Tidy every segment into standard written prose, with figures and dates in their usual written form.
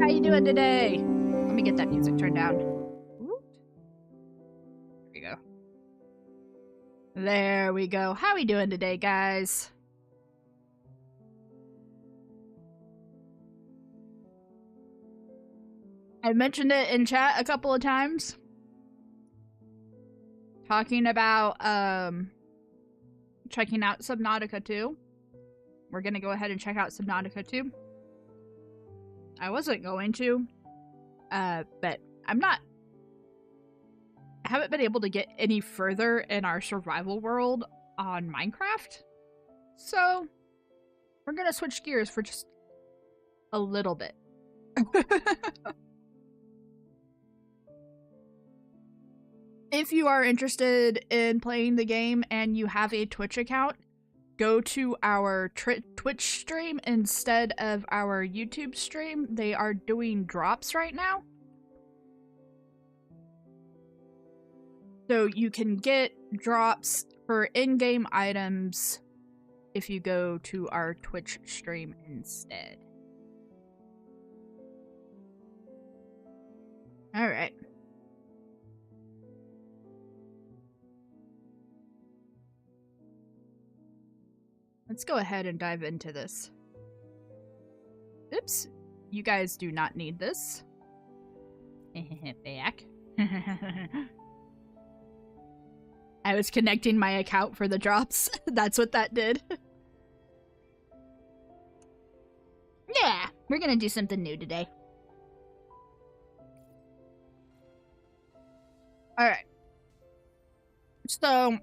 How you doing today? Let me get that music turned down. Ooh. There we go. There we go. How we doing today, guys? I mentioned it in chat a couple of times. Talking about checking out Subnautica 2. We're gonna go ahead and check out Subnautica 2. I wasn't going to, but I haven't been able to get any further in our survival world on Minecraft. So, we're gonna switch gears for just a little bit. If you are interested in playing the game and you have a Twitch account, go to our Twitch stream instead of our YouTube stream. They are doing drops right now. So you can get drops for in-game items if you go to our Twitch stream instead. Alright. Let's go ahead and dive into this. Oops. You guys do not need this. Back. I was connecting my account for the drops. That's what that did. Yeah, we're gonna do something new today. Alright. So,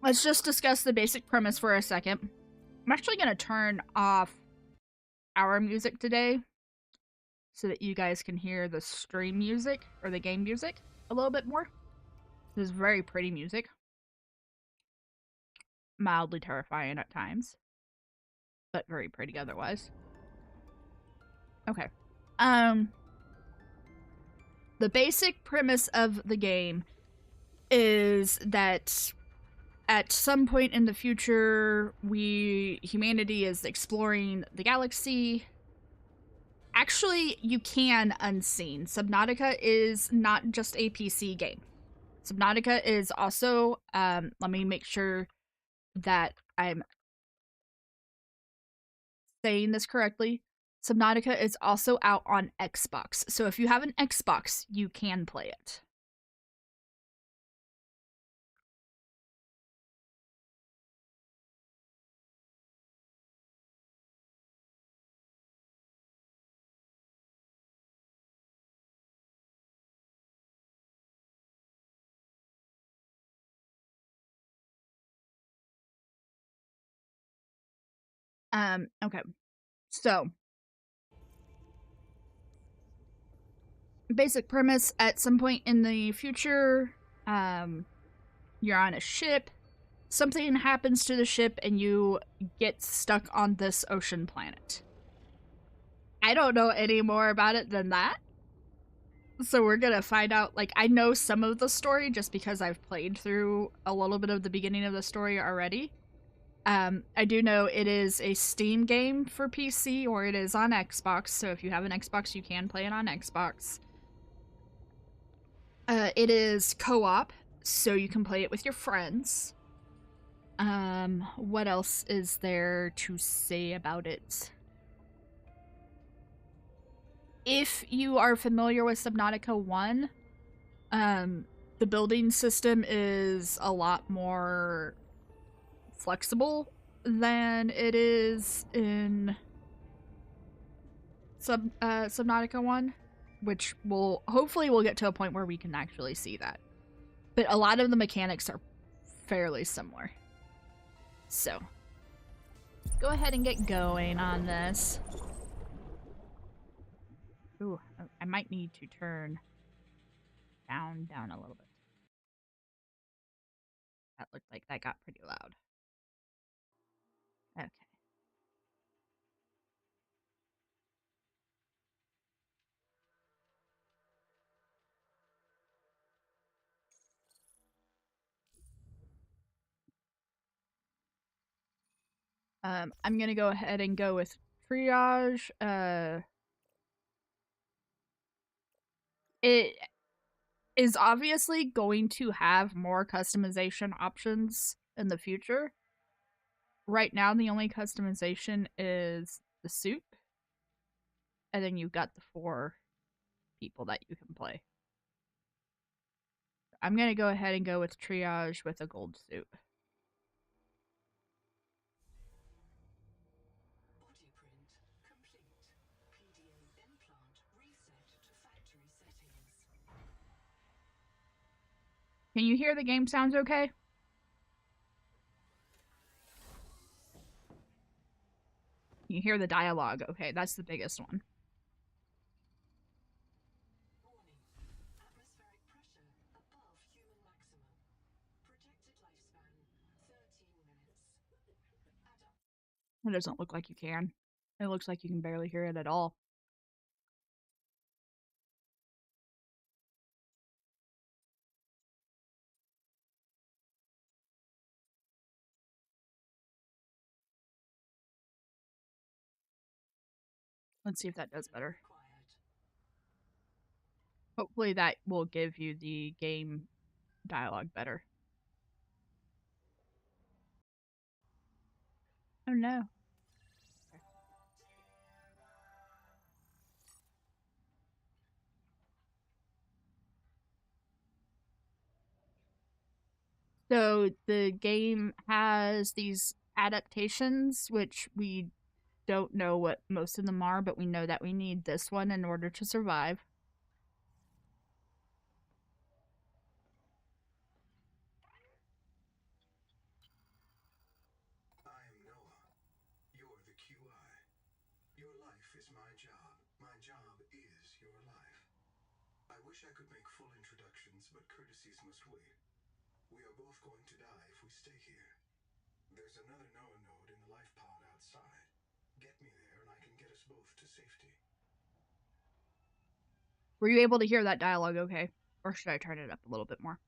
let's just discuss the basic premise for a second. I'm actually going to turn off our music today so that you guys can hear the stream music or the game music a little bit more. This is very pretty music. Mildly terrifying at times, but very pretty otherwise. Okay. The basic premise of the game is that at some point in the future, humanity is exploring the galaxy. Actually, you can unseen. Subnautica is not just a PC game. Subnautica is also, let me make sure that I'm saying this correctly. Subnautica is also out on Xbox. So if you have an Xbox, you can play it. Okay. So, basic premise, at some point in the future, you're on a ship, something happens to the ship, and you get stuck on this ocean planet. I don't know any more about it than that. So we're gonna find out, like, I know some of the story just because I've played through a little bit of the beginning of the story already. I do know it is a Steam game for PC, or it is on Xbox, so if you have an Xbox, you can play it on Xbox. It is co-op, so you can play it with your friends. What else is there to say about it? If you are familiar with Subnautica 1, the building system is a lot more flexible than it is in Subnautica 1, which hopefully we'll get to a point where we can actually see that. But a lot of the mechanics are fairly similar. So, go ahead and get going on this. Ooh, I might need to turn down a little bit. That looked like that got pretty loud. Okay. I'm gonna go ahead and go with triage, it is obviously going to have more customization options in the future. Right now, the only customization is the suit, and then you've got the 4 people that you can play. I'm gonna go ahead and go with triage with a gold suit. Body print complete. PDA implant reset to factory settings. Can you hear the game sounds okay? You hear the dialogue. Okay, that's the biggest one. Warning. Atmospheric pressure above human maximum. Projected lifespan 13 minutes. It doesn't look like you can. It looks like you can barely hear it at all. Let's see if that does better. Hopefully that will give you the game dialogue better. Oh no. So the game has these adaptations, which we don't know what most of them are, but we know that we need this one in order to survive. I am Noah. You're the QI. Your life is my job. My job is your life. I wish I could make full introductions, but courtesies must wait. We are both going to die if we stay here. There's another Noah node in the life pod outside. Get me there and I can get us both to safety. Were you able to hear that dialogue okay? Or should I turn it up a little bit more?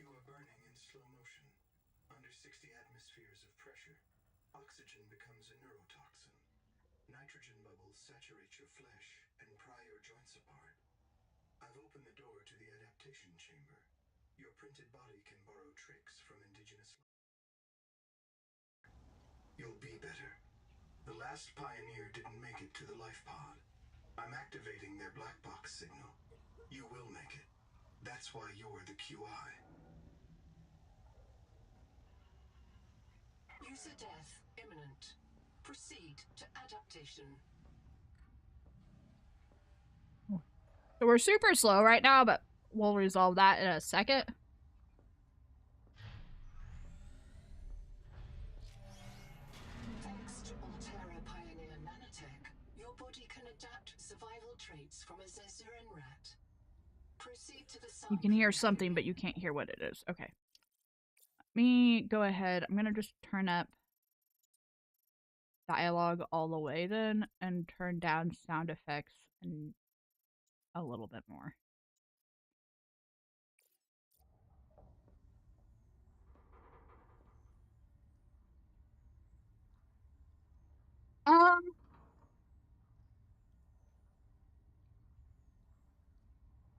You are burning in slow motion. Under 60 atmospheres of pressure, oxygen becomes a neurotoxin. Nitrogen bubbles saturate your flesh and pry your joints apart. I've opened the door to the adaptation chamber. Your printed body can borrow tricks from indigenous. You'll be better. The last pioneer didn't make it to the life pod. I'm activating their black box signal. You will make it. That's why you're the QI. User death imminent. Proceed to adaptation. So we're super slow right now, but we'll resolve that in a second. Thanks to Altera Pioneer Nanotech, your body can adapt survival traits from a Zezuran rat. Proceed to the You can hear sampling something, area. but you can't hear what it is. Okay. Let me go ahead. I'm going to just turn up dialogue all the way then and turn down sound effects and a little bit more. Um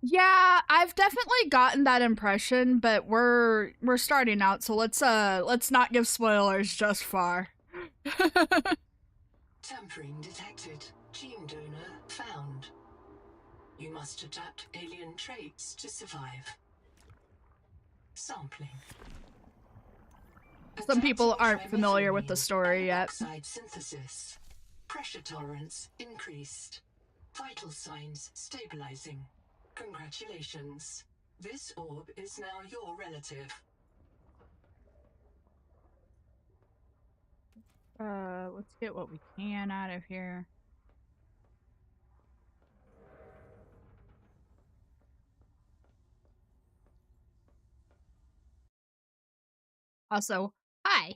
Yeah, I've definitely gotten that impression, but we're starting out, so let's not give spoilers just far. Tampering detected. Gene donor found. You must adapt alien traits to survive. Sampling. Some people Adapting aren't familiar with the trimethylene story and yet. oxide synthesis. Pressure tolerance increased. Vital signs stabilizing. Congratulations. This orb is now your relative. Let's get what we can out of here. Also, hi.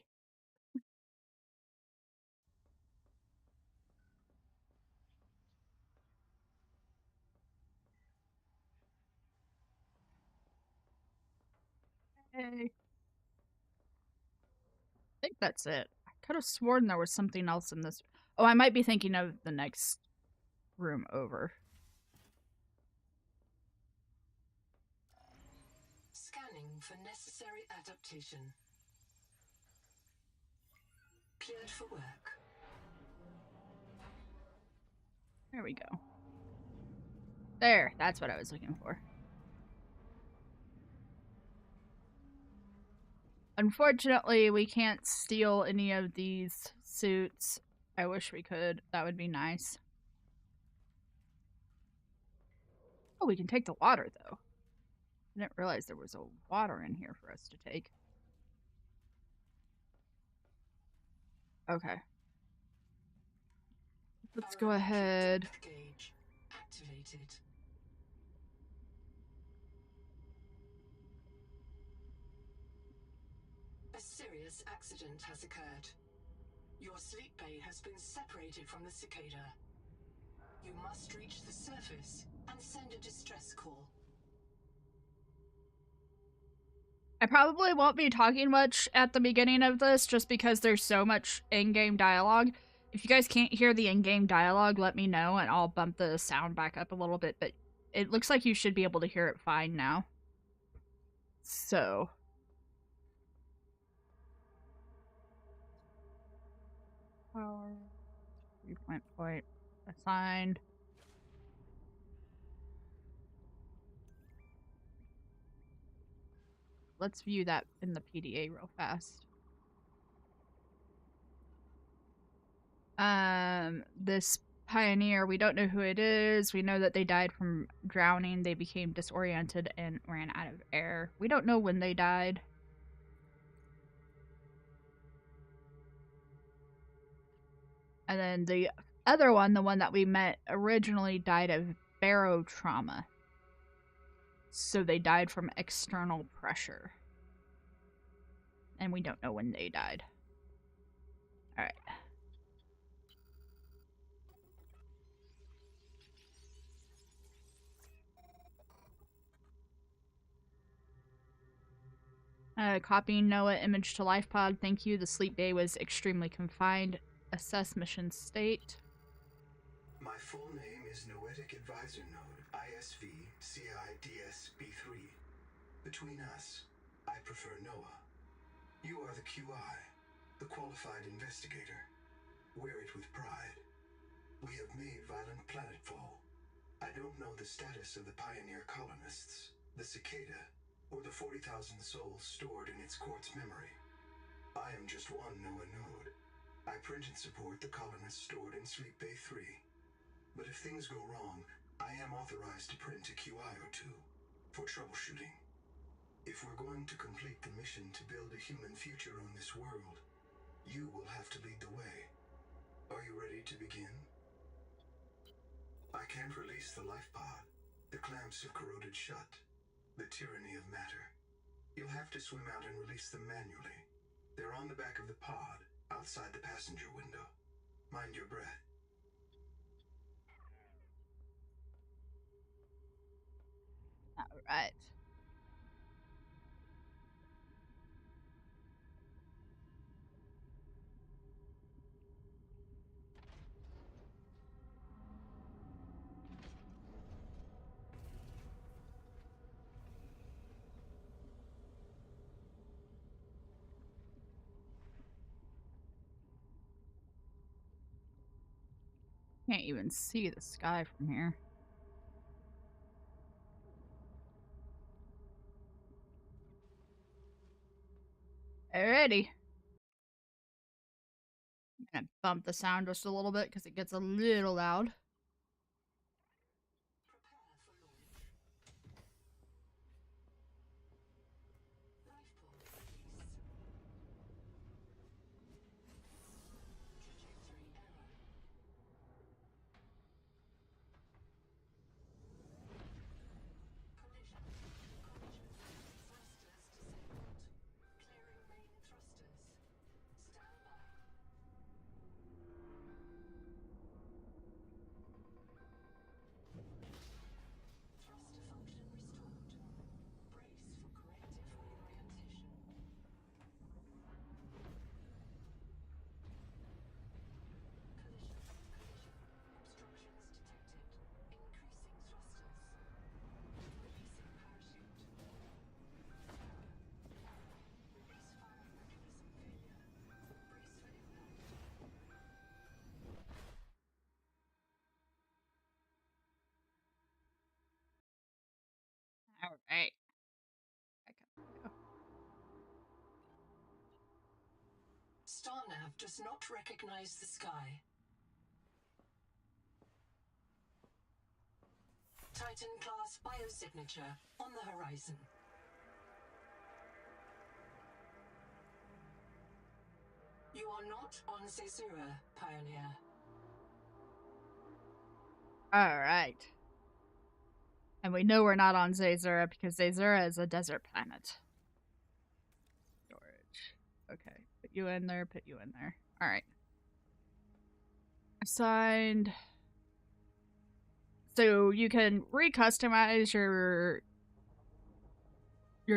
Hey. think that's it. I could have sworn there was something else in this. Oh, I might be thinking of the next room over. Scanning for necessary adaptation. Cleared for work. There we go. There, that's what I was looking for. Unfortunately, we can't steal any of these suits. I wish we could. That would be nice. Oh, we can take the water, though. I didn't realize there was a water in here for us to take. Okay. Let's go ahead. Gauge activated. A serious accident has occurred. Your sleep bay has been separated from the cicada. You must reach the surface and send a distress call. I probably won't be talking much at the beginning of this just because there's so much in-game dialogue. If you guys can't hear the in-game dialogue, let me know and I'll bump the sound back up a little bit, but it looks like you should be able to hear it fine now. So. Power. 3-point assigned. Let's view that in the PDA real fast. This pioneer, we don't know who it is. We know that they died from drowning. They became disoriented and ran out of air. We don't know when they died. And then the other one, the one that we met originally, died of barotrauma. So they died from external pressure. And we don't know when they died. Alright. Copying Noah image to life pod. Thank you. The sleep bay was extremely confined. Assess mission state. My full name is Noetic Advisor Node, ISV CIDSB3. Between us, I prefer Noah. You are the QI, the qualified investigator. Wear it with pride. We have made violent planetfall. I don't know the status of the pioneer colonists, the cicada, or the 40,000 souls stored in its quartz memory. I am just one Noah node. I print and support the colonists stored in Sleep Bay 3. But if things go wrong, I am authorized to print a QI or two for troubleshooting. If we're going to complete the mission to build a human future on this world, you will have to lead the way. Are you ready to begin? I can't release the life pod. The clamps have corroded shut. The tyranny of matter. You'll have to swim out and release them manually. They're on the back of the pod, outside the passenger window. Mind your breath. Alright. Can't even see the sky from here. Alrighty. I'm gonna bump the sound just a little bit because it gets a little loud. Right. Starnav does not recognize the sky. Titan-class biosignature on the horizon. You are not on Caesura, Pioneer. Alright. And we know we're not on Zazura because Zazura is a desert planet. Storage. Okay. Put you in there, put you in there. Alright. Assigned. So you can recustomize your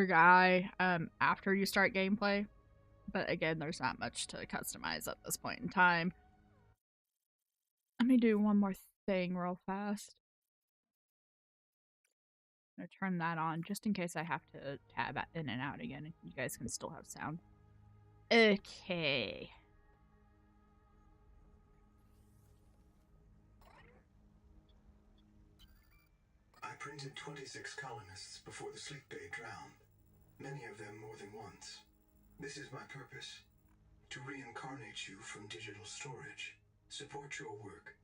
guy after you start gameplay. But again, there's not much to customize at this point in time. Let me do one more thing real fast. I'm gonna turn that on just in case I have to tab in and out again and you guys can still have sound. Okay. I printed 26 colonists before the sleep bay drowned, many of them more than once. This is my purpose: to reincarnate you from digital storage, support your work,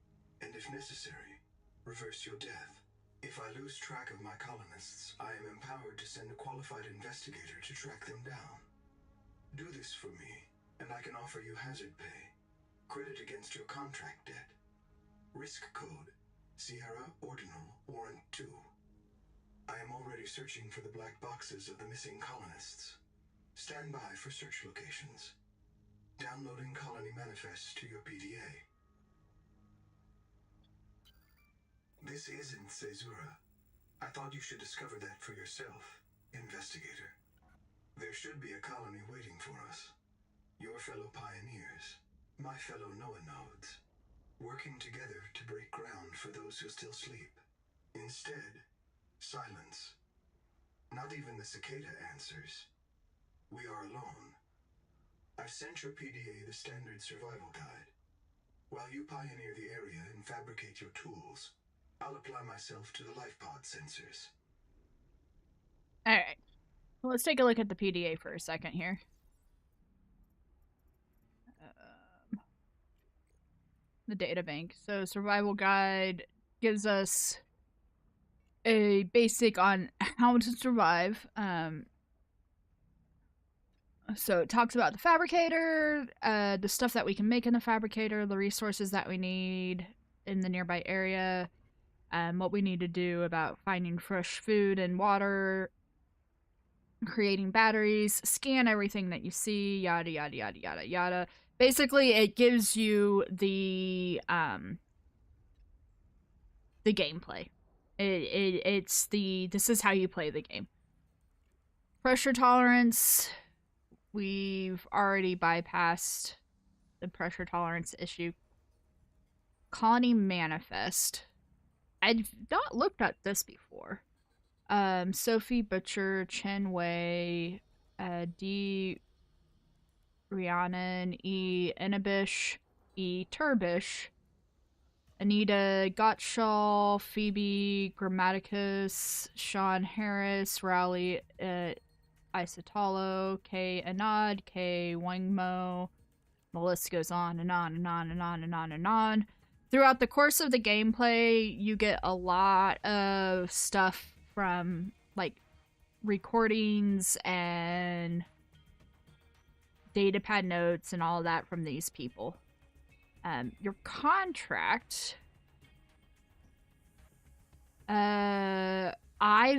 and if necessary, reverse your death. If I lose track of my colonists, I am empowered to send a qualified investigator to track them down. Do this for me, and I can offer you hazard pay, credit against your contract debt. Risk code: Sierra Ordinal Warrant 2. I am already searching for the black boxes of the missing colonists. Stand by for search locations. Downloading colony manifests to your PDA. This isn't Caesura. I thought you should discover that for yourself, investigator. There should be a colony waiting for us. Your fellow pioneers, my fellow Noah nodes, working together to break ground for those who still sleep. Instead, silence. Not even the cicada answers. We are alone. I've sent your PDA the standard survival guide. While you pioneer the area and fabricate your tools, I'll apply myself to the life pod sensors. Alright. Well, let's take a look at the PDA for a second here. The data bank. So survival guide gives us a basic on how to survive. So it talks about the fabricator, the stuff that we can make in the fabricator, the resources that we need in the nearby area, what we need to do about finding fresh food and water, creating batteries, scan everything that you see, yada yada yada yada yada. Basically, it gives you the gameplay. This is how you play the game. Pressure tolerance, we've already bypassed the pressure tolerance issue. Colony manifest. I've not looked at this before. Sophie Butcher, Chen Wei, D. Rhiannon, E. Inabish, E. Turbish, Anita Gottschall, Phoebe Grammaticus, Sean Harris, Rowley Isotalo, K. Anad, K. Wangmo. The list goes on and on and on and on and on and on. Throughout the course of the gameplay, you get a lot of stuff from, like, recordings and datapad notes and all that from these people. Your contract, I,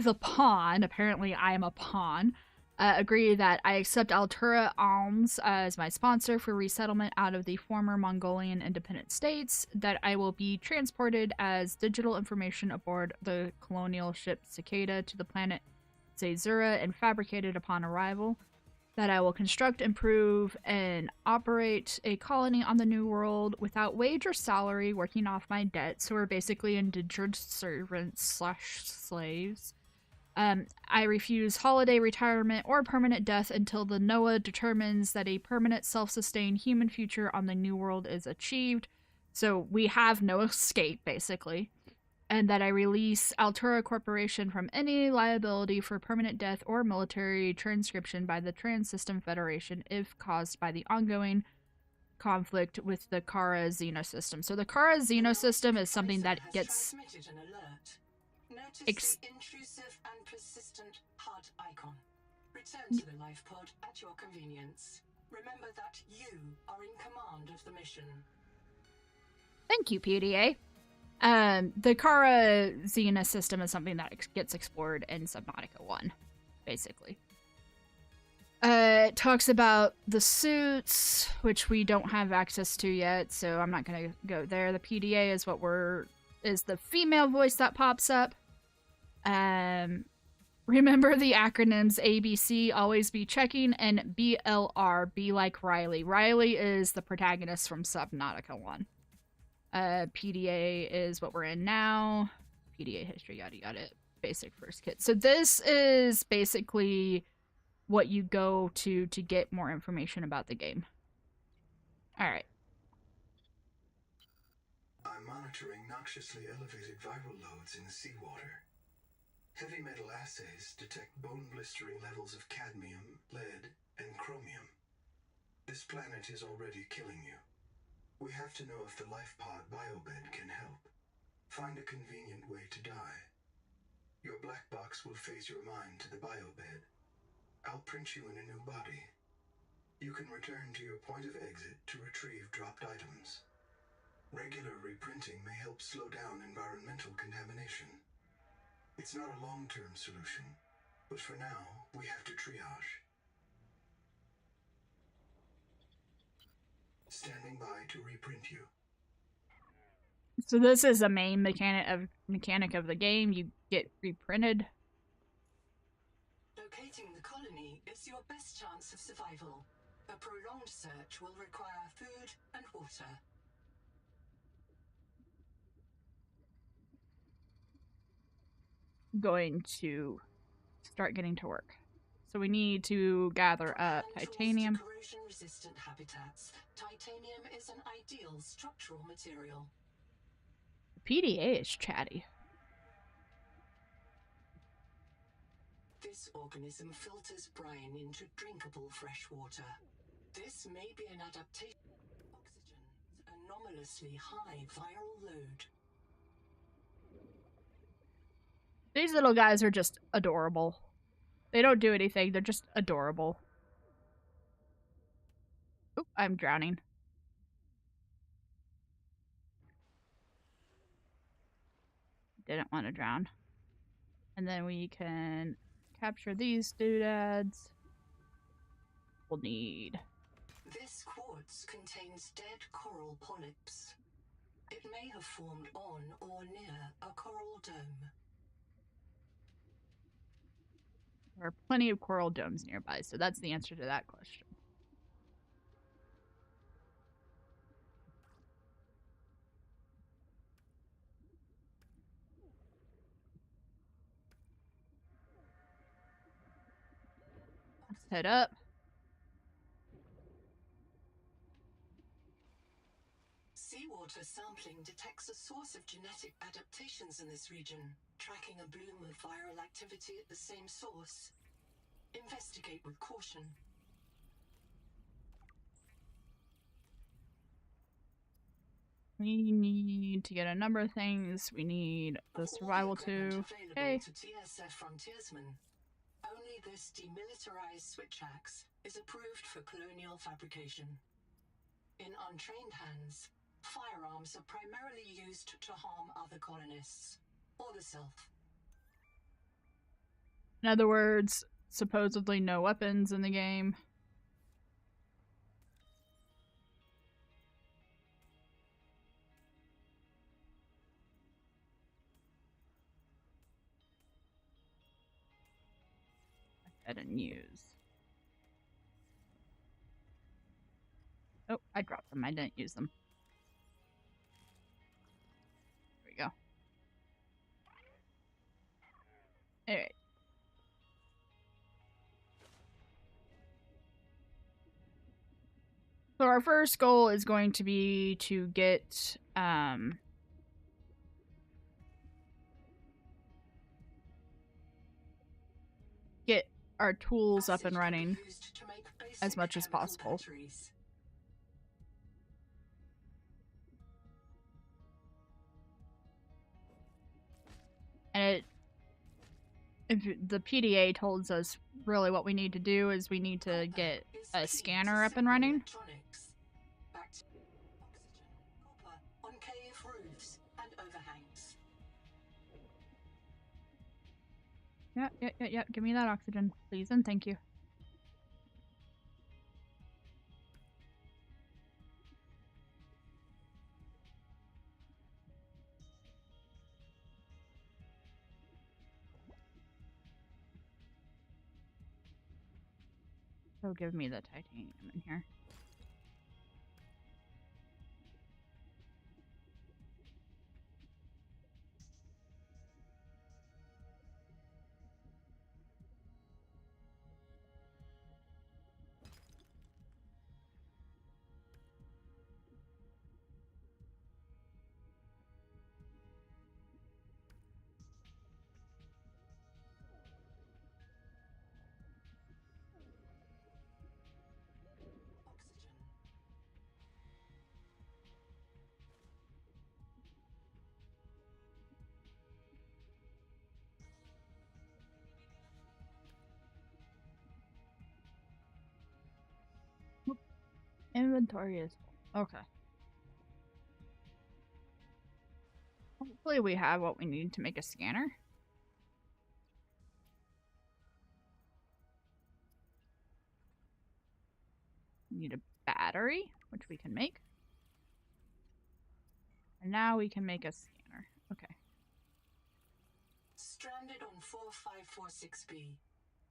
the pawn, apparently I am a pawn, agree that I accept Altura Alms as my sponsor for resettlement out of the former Mongolian independent states, that I will be transported as digital information aboard the colonial ship Cicada to the planet Caesura and fabricated upon arrival, that I will construct, improve, and operate a colony on the New World without wage or salary, working off my debt, so we're basically indentured servants / slaves. I refuse holiday retirement or permanent death until the NOAA determines that a permanent self-sustained human future on the New World is achieved. So we have no escape, basically. and that I release Altura Corporation from any liability for permanent death or military transcription by the Trans-System Federation if caused by the ongoing conflict with the Kara Xenosystem. So the Kara Xenosystem is something that gets transmitted an alert. Notice ex- the intrusive and persistent HUD icon. Return to the life pod at your convenience. Remember that you are in command of the mission. Thank you, PDA. The Kara Xenosystem is something that gets explored in Subnautica 1, basically. It talks about the suits, which we don't have access to yet, so I'm not gonna go there. The PDA is is the female voice that pops up. Remember the acronyms ABC, always be checking, and BLR, be like Riley. Riley is the protagonist from Subnautica 1. PDA is what we're in now. PDA history, yada yada. Basic first kit. So this is basically what you go to get more information about the game. Alright. I'm monitoring noxiously elevated viral loads in the seawater. Heavy metal assays detect bone-blistering levels of cadmium, lead, and chromium. This planet is already killing you. We have to know if the life pod biobed can help. Find a convenient way to die. Your black box will phase your mind to the biobed. I'll print you in a new body. You can return to your point of exit to retrieve dropped items. Regular reprinting may help slow down environmental contamination. It's not a long-term solution, but for now, we have to triage. Standing by to reprint you. So this is a main mechanic of the game. You get reprinted. Locating the colony is your best chance of survival. A prolonged search will require food and water. Going to start getting to work. So we need to gather up titanium. Corrosion-resistant habitats. Titanium is an ideal structural material. PDA is chatty. This organism filters brine into drinkable fresh water. This may be an adaptation to oxygen's anomalously high viral load. These little guys are just adorable. They don't do anything, they're just adorable. Oop, I'm drowning. Didn't want to drown. And then we can capture these doodads. We'll need... This quartz contains dead coral polyps. It may have formed on or near a coral dome. There are plenty of coral domes nearby, so that's the answer to that question. Let's head up. Seawater sampling detects a source of genetic adaptations in this region, tracking a bloom of viral activity at the same source. Investigate with caution. We need to get a number of things. We need the survival too. Okay. To TSF frontiersmen. Only this demilitarized switch axe is approved for colonial fabrication. In untrained hands, firearms are primarily used to harm other colonists, or the self. In other words, supposedly no weapons in the game. I didn't use. Oh, I dropped them. I didn't use them. There we go. Alright. So our first goal is going to be to get our tools up Acid and can be running used to make basic as much as chemical possible. batteries. And if the PDA told us really what we need to do is we need to get a scanner up and running. Oxygen, copper on cave roofs and overhangs. Yep. Give me that oxygen, please, and thank you. So give me the titanium in here. Inventory is full. Okay. Hopefully we have what we need to make a scanner. We need a battery, which we can make. And now we can make a scanner. Okay. Stranded on 4546B,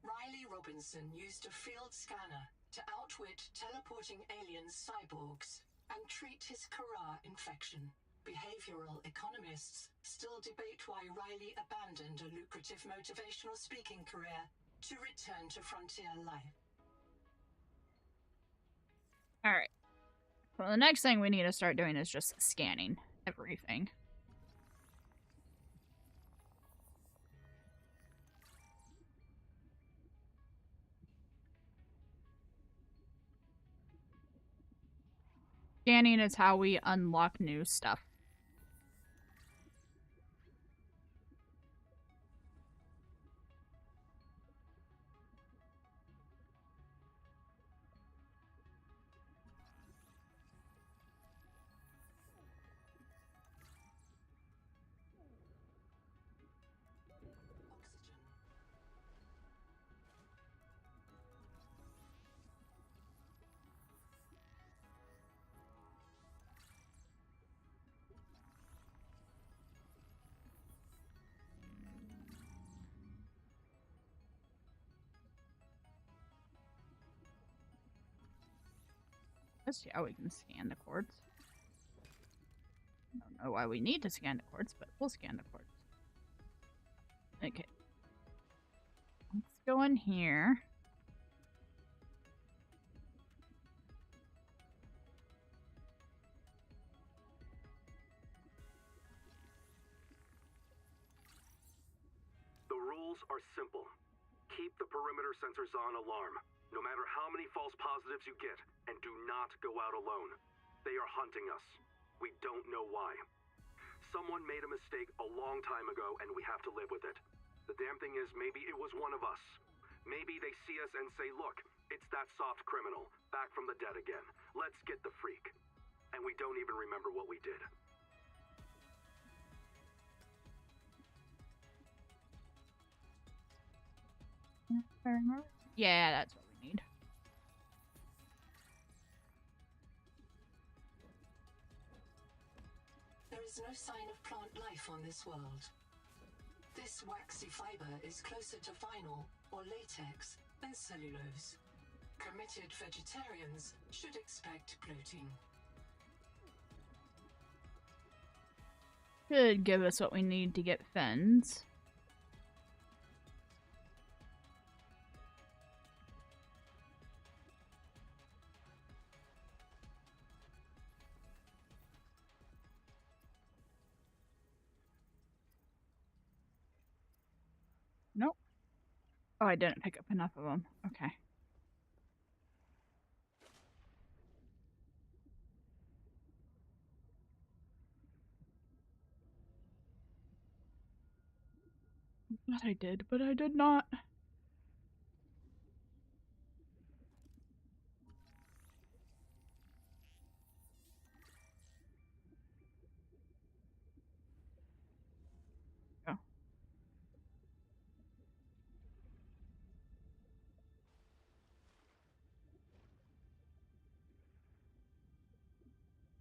Riley Robinson used a field scanner to outwit teleporting alien cyborgs and treat his Kara infection. Behavioral economists still debate why Riley abandoned a lucrative motivational speaking career to return to frontier life. Alright. So the next thing we need to start doing is just scanning everything. Scanning is how we unlock new stuff. Let's see how we can scan the quartz. I don't know why we need to scan the quartz, but we'll scan the quartz. Okay. Let's go in here. The rules are simple. Keep the perimeter sensors on alarm, no matter how many false positives you get, and do not go out alone. They are hunting us. We don't know why. Someone made a mistake a long time ago, and we have to live with it. The damn thing is, maybe it was one of us. Maybe they see us and say, look, it's that soft criminal, back from the dead again. Let's get the freak. And we don't even remember what we did. Yeah, that's what we need. There is no sign of plant life on this world. This waxy fiber is closer to vinyl or latex than cellulose. Committed vegetarians should expect bloating. Should give us what we need to get fins. Nope. Oh, I didn't pick up enough of them. Okay. I thought I did, but I did not.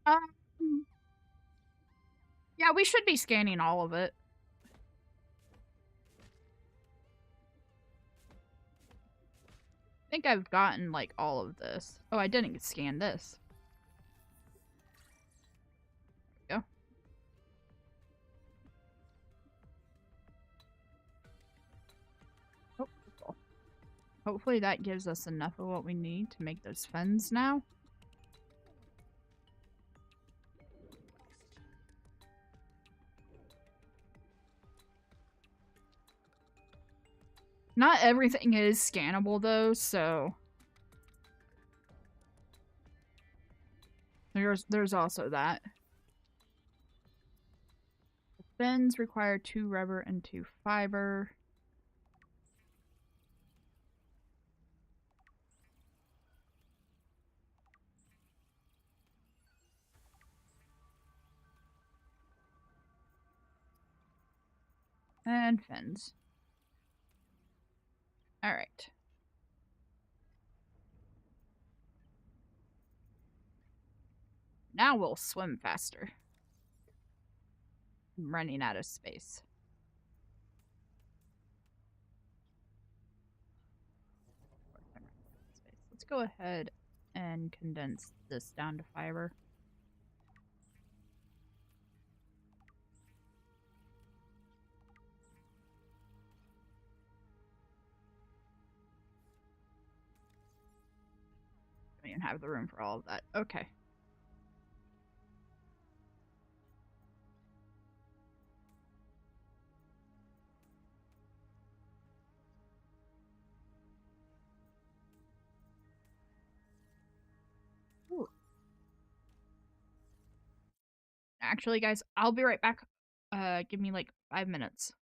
Oh. Yeah, we should be scanning all of it. I think I've gotten, like, all of this. Oh, I didn't scan this. There we go. Oh, cool. Hopefully that gives us enough of what we need to make those fins now. Not everything is scannable, though, so... There's also that. The fins require 2 rubber and 2 fiber. And fins. Alright. Now we'll swim faster. I'm running out of space. Let's go ahead and condense this down to fiber. Don't even have the room for all of that. Okay. Ooh. Actually, guys, I'll be right back. Give me like 5 minutes.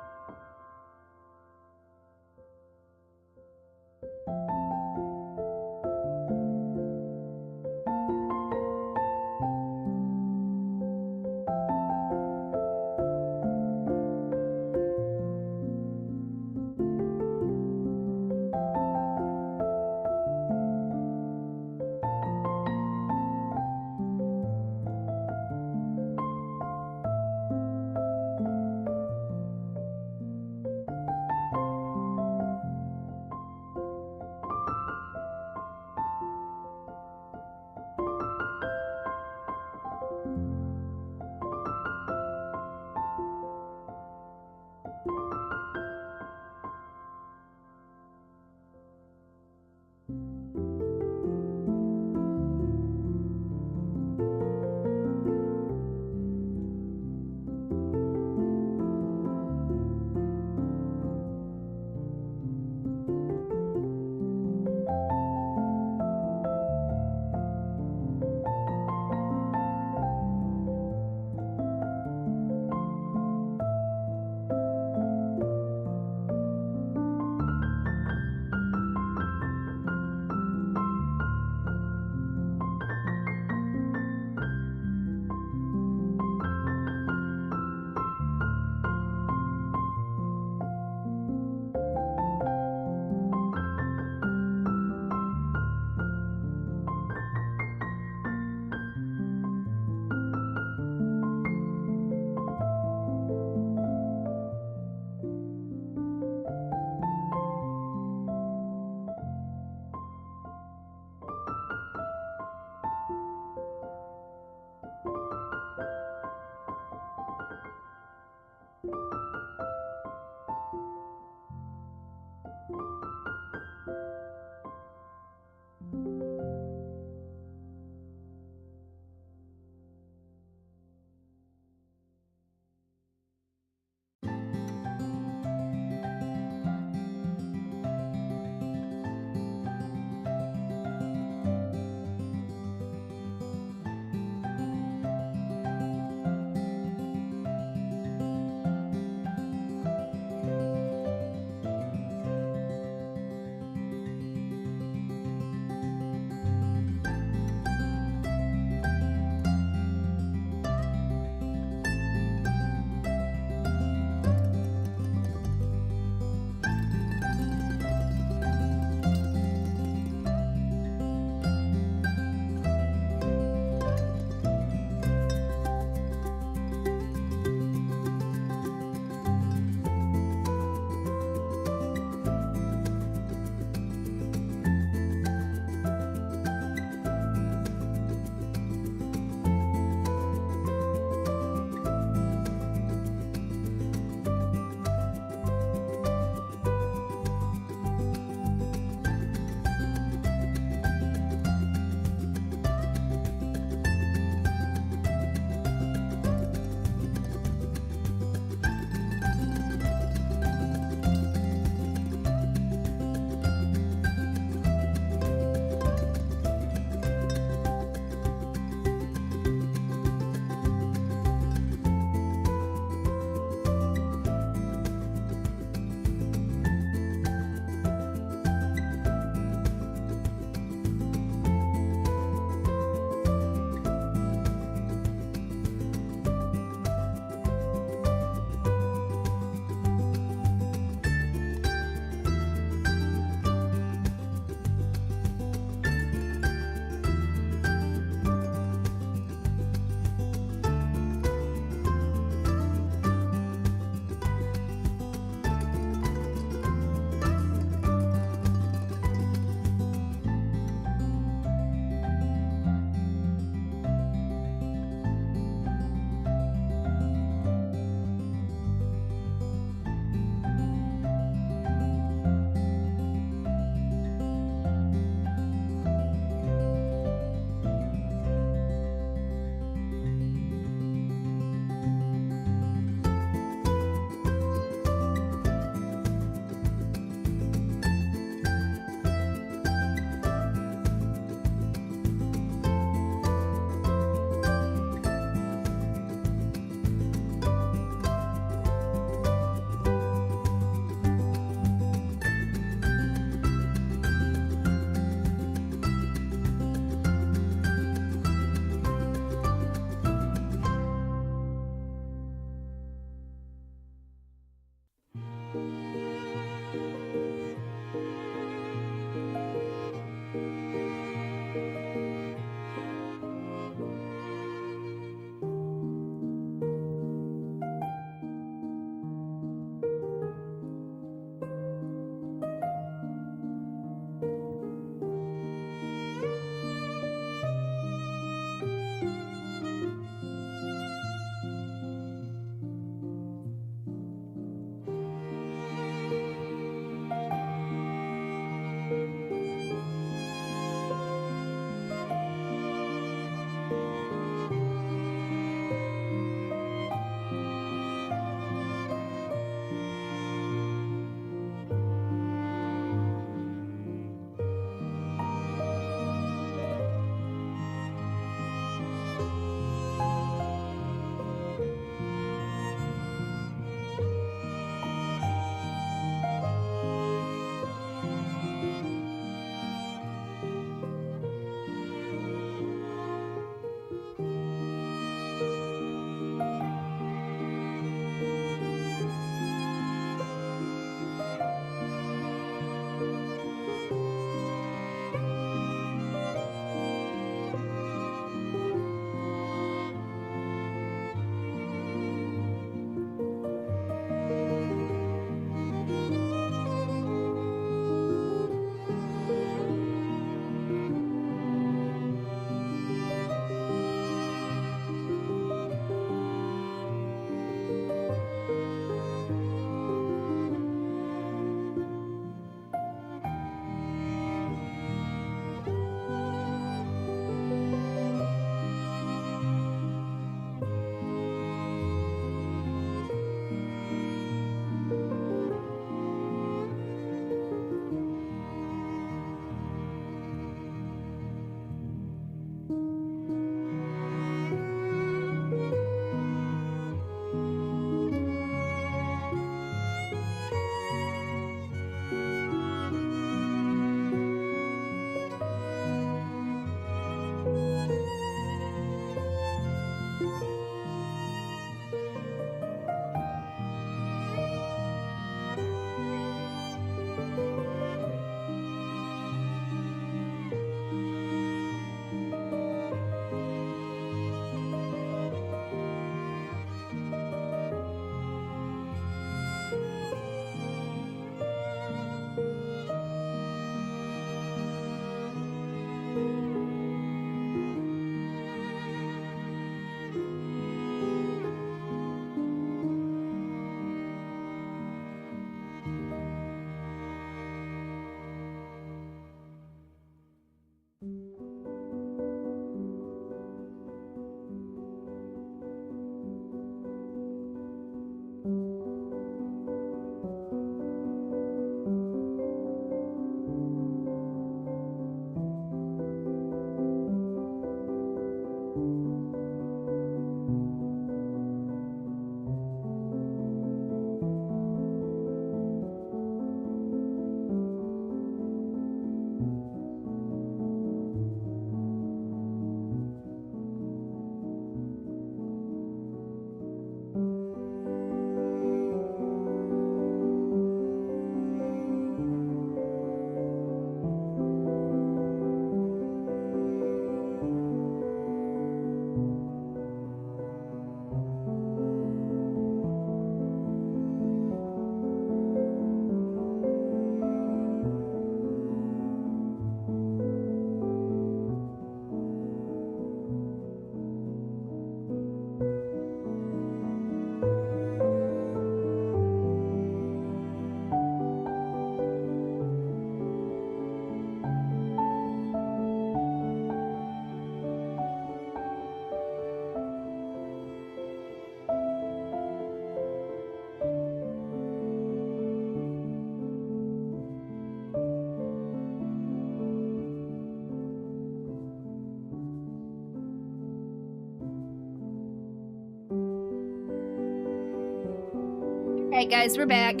Alright guys, we're back.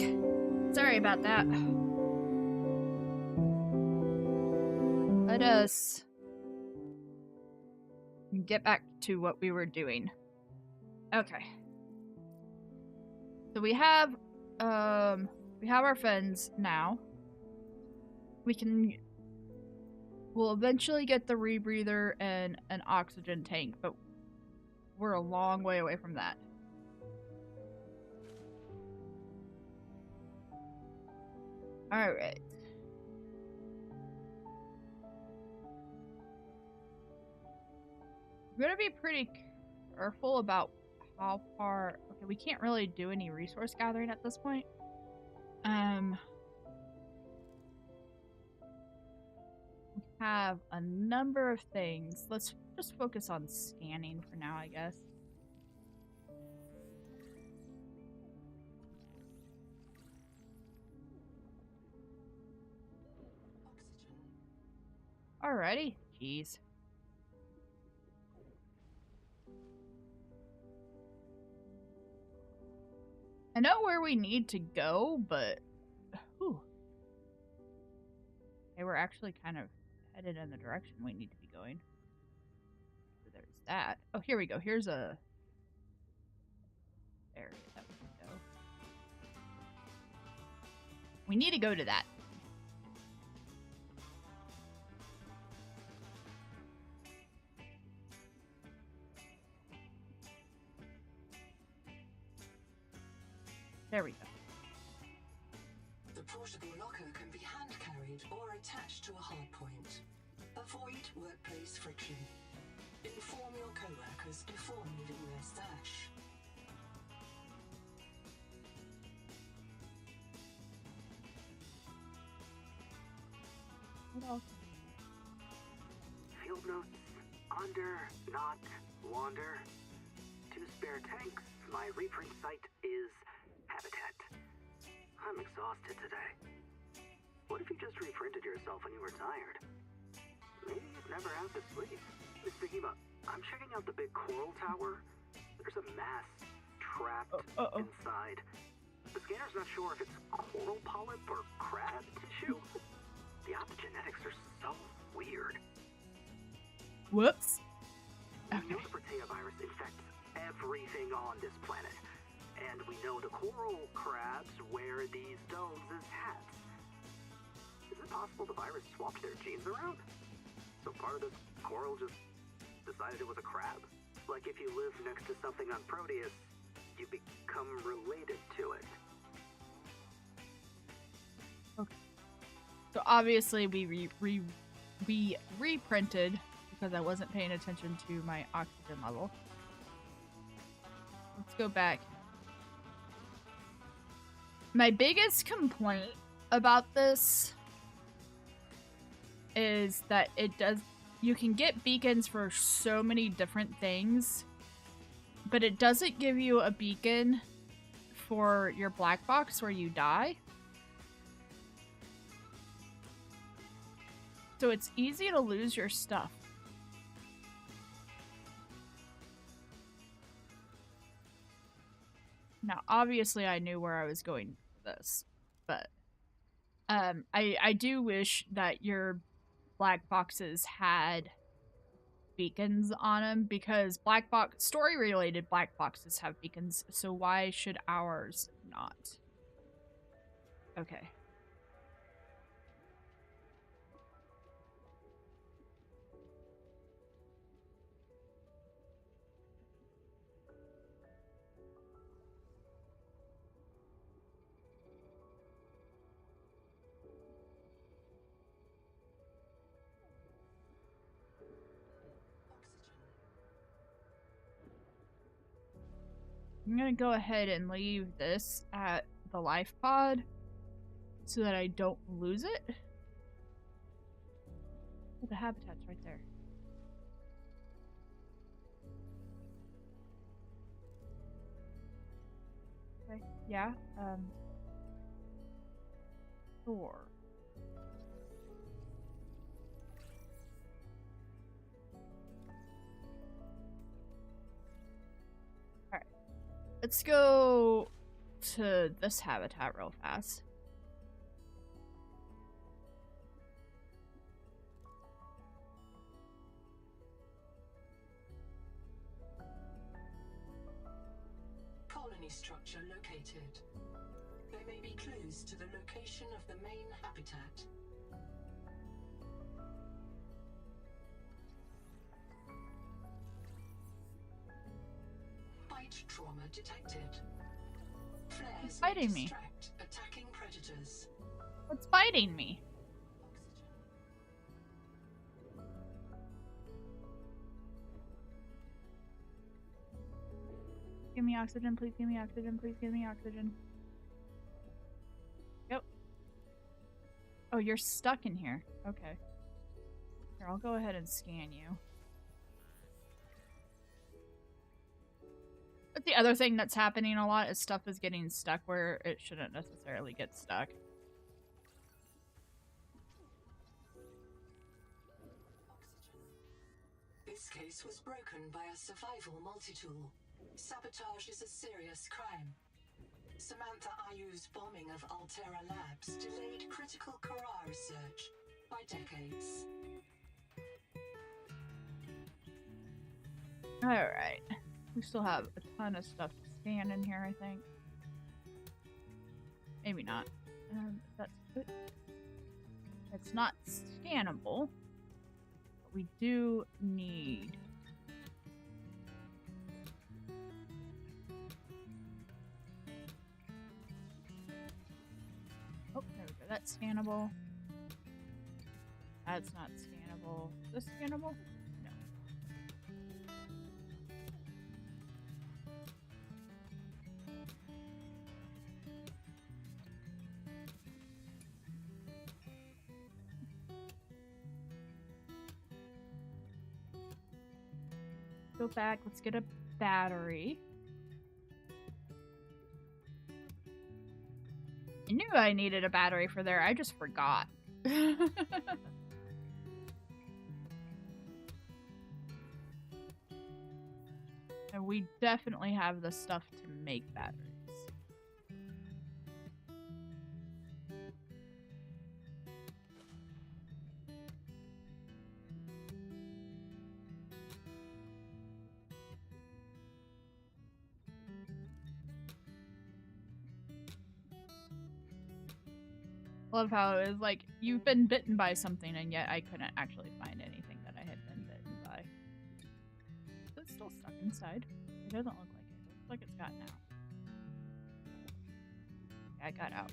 Sorry about that. Let us get back to what we were doing. Okay. So we have our fins now. We'll eventually get the rebreather and an oxygen tank, but we're a long way away from that. Alright. We're gonna be pretty careful about how far... Okay, we can't really do any resource gathering at this point. We have a number of things. Let's just focus on scanning for now, I guess. Alrighty. Jeez. I know where we need to go, but... Whew. Okay, we're actually kind of headed in the direction we need to be going. So there's that. Oh, here we go. Here's a area that we can go. We need to go to that. There we go. The portable locker can be hand-carried or attached to a hardpoint. Avoid workplace friction. Inform your co-workers before moving their stash. What else? Field notes. Under, not, wander. 2 spare tanks. My reprint site is habitat. I'm exhausted today. What if you just reprinted yourself when you were tired? Maybe you'd never have to sleep. Miss Nagima, I'm checking out the big coral tower. There's a mass trapped inside. The scanner's not sure if it's coral polyp or crab tissue. The optogenetics are so weird. Whoops. We know the Protea virus infects everything on this planet. And we know the coral crabs wear these domes as hats. Is it possible the virus swapped their genes around? So part of this coral just decided it was a crab? Like if you live next to something on Proteus, you become related to it. Okay. So obviously we reprinted because I wasn't paying attention to my oxygen level. Let's go back. My biggest complaint about this is that you can get beacons for so many different things, but it doesn't give you a beacon for your black box where you die. So it's easy to lose your stuff. Now, obviously, I knew where I was going for this, but I do wish that your black boxes had beacons on them, because story-related black boxes have beacons, so why should ours not? Okay. I'm gonna go ahead and leave this at the life pod so that I don't lose it. Oh, the habitat's right there. Okay, yeah, Thor. Let's go to this habitat real fast. Colony structure located. There may be clues to the location of the main habitat. Bite trauma detected. Flares Biting may me. distract attacking predators. What's biting me? Give me oxygen, please give me oxygen, please give me oxygen. Yep. Oh, you're stuck in here. Okay. Here, I'll go ahead and scan you. But the other thing that's happening a lot is stuff is getting stuck where it shouldn't necessarily get stuck. This case was broken by a survival multi-tool. Sabotage is a serious crime. Samantha Ayu's bombing of Altera Labs delayed critical Kara research by decades. Alright. We still have a ton of stuff to scan in here, I think. Maybe not. That's good. It's not scannable. But we do need... Oh, there we go. That's scannable. That's not scannable. Is this scannable? No. Go back. Let's get a battery. I knew I needed a battery for there. I just forgot. And we definitely have the stuff to make batteries. Love how it was like, you've been bitten by something, and yet I couldn't actually find anything that I had been bitten by. It's still stuck inside. It doesn't look like it. It looks like it's gotten out. Yeah, I got out.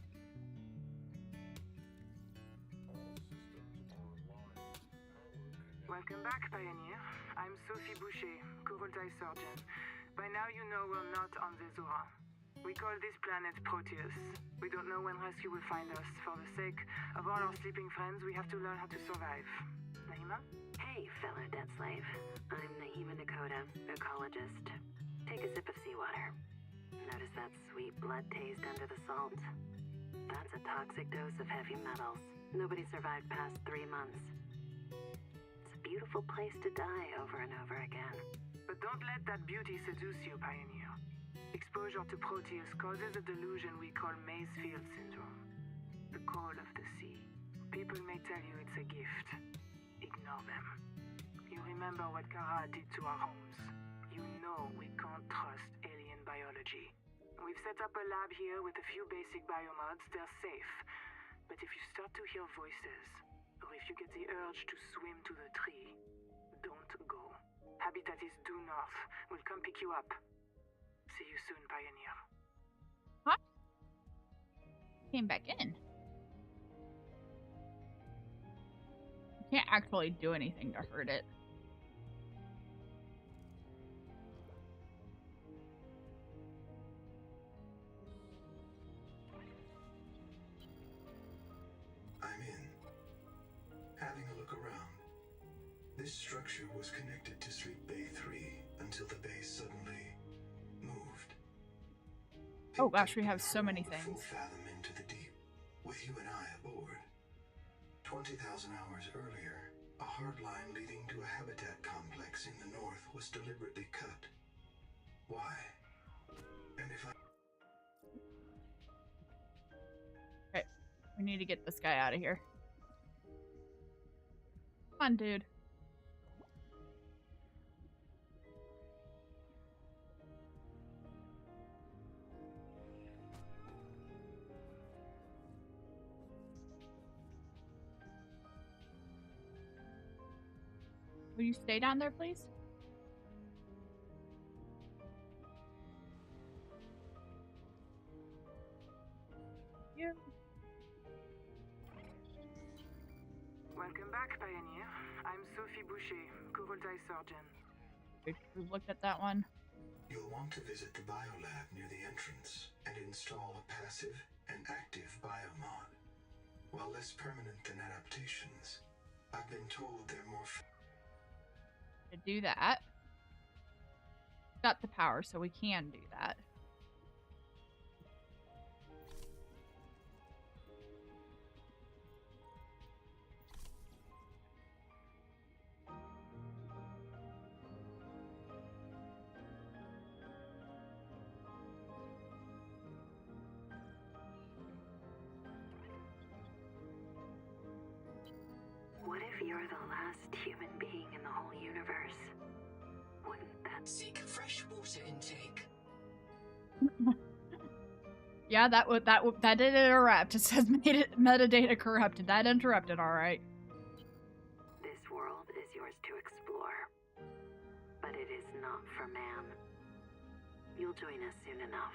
Welcome back, Pioneer. I'm Sophie Boucher, Kurultai surgeon. By now you know we're not on the Zora. We call this planet Proteus. We don't know when rescue will find us. For the sake of all our sleeping friends, we have to learn how to survive. Naima? Hey, fellow dead slave. I'm Naima Dakota, ecologist. Take a sip of seawater. Notice that sweet blood taste under the salt? That's a toxic dose of heavy metals. Nobody survived past 3 months. It's a beautiful place to die over and over again. But don't let that beauty seduce you, Pioneer. Exposure to Proteus causes a delusion we call Maysfield syndrome. The call of the sea. People may tell you it's a gift. Ignore them. You remember what Kara did to our homes. You know we can't trust alien biology. We've set up a lab here with a few basic biomods. They're safe. But if you start to hear voices, or if you get the urge to swim to the tree, don't go. Habitat is due north. We'll come pick you up. See you soon, Pioneer. What? Came back in. Can't actually do anything to hurt it. I'm in. Having a look around. This structure was connected to Sleep Bay 3 until the base suddenly moved. Oh gosh, we have so many things. 4 fathom into the deep, with you and I aboard. 20,000 hours earlier, a hard line leading to a habitat complex in the north was deliberately cut. Why? And if I... We need to get this guy out of here. Come on, dude. Will you stay down there, please? You. Welcome back, Pioneer. I'm Sophie Boucher, Kurultai surgeon. We've looked at that one. You'll want to visit the biolab near the entrance and install a passive and active biomod. While less permanent than adaptations, I've been told they're more... To do that. Got the power, so we can do that. What if you're the last human being in the whole universe? Wouldn't that... Seek fresh water intake. Yeah, that did interrupt. It says metadata corrupted. That interrupted, alright. This world is yours to explore, but it is not for man. You'll join us soon enough.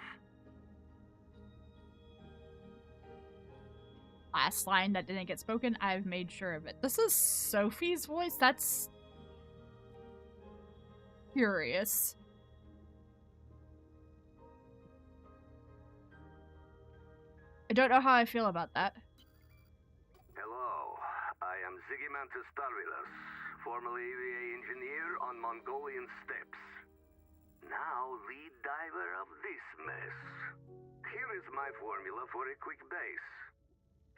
Last line that didn't get spoken, I've made sure of it. This is Sophie's voice? That's... curious. I don't know how I feel about that. Hello, I am Zigimantus Starvilus, formerly EVA engineer on Mongolian steppes. Now lead diver of this mess. Here is my formula for a quick base.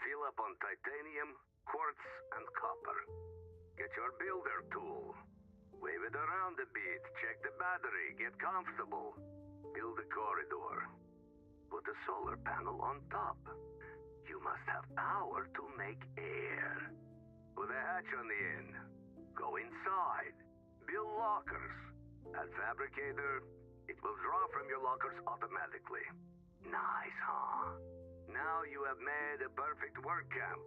Fill up on titanium, quartz, and copper. Get your builder tool. Wave it around a bit, check the battery, get comfortable. Build a corridor. Put a solar panel on top. You must have power to make air. Put a hatch on the end. Go inside. Build lockers. Add fabricator. It will draw from your lockers automatically. Nice, huh? Now you have made a perfect work camp.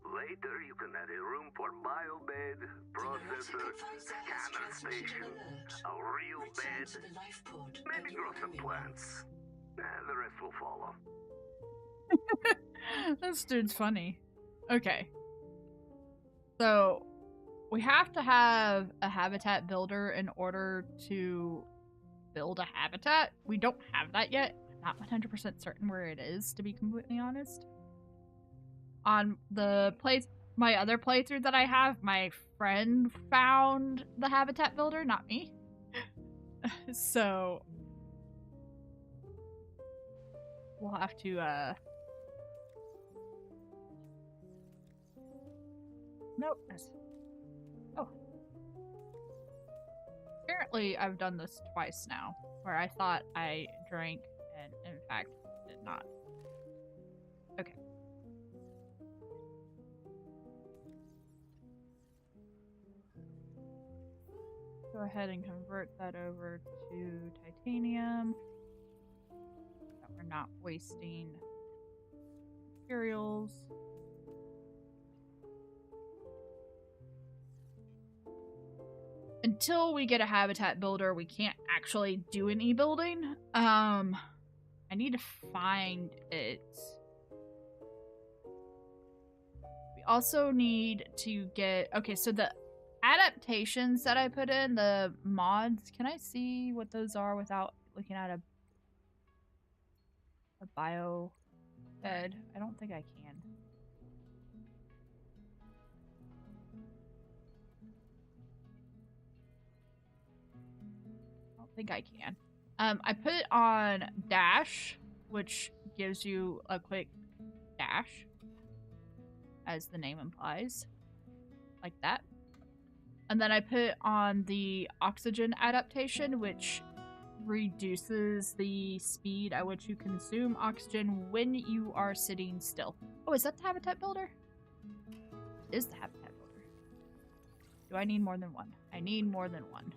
Later you can add a room for biobed, processor, scanner station, a real bed, maybe grow some plants. The rest will follow. This dude's funny. Okay. So, we have to have a habitat builder in order to build a habitat. We don't have that yet. Not 100% certain where it is, to be completely honest. On the my other playthrough that I have, my friend found the habitat builder, not me. So we'll have to nope. Oh. Apparently I've done this twice now, where I thought I drank and in fact did not. Okay. Go ahead and convert that over to titanium. So we're not wasting materials. Until we get a habitat builder, we can't actually do any building. I need to find it. We also need to get... Okay, so the adaptations that I put in, the mods, can I see what those are without looking at a bio bed? I don't think I can. I don't think I can. I put it on dash, which gives you a quick dash, as the name implies, like that. And then I put it on the oxygen adaptation, which reduces the speed at which you consume oxygen when you are sitting still. Oh, is that the habitat builder? Is the habitat builder? Do I need more than one? I need more than one.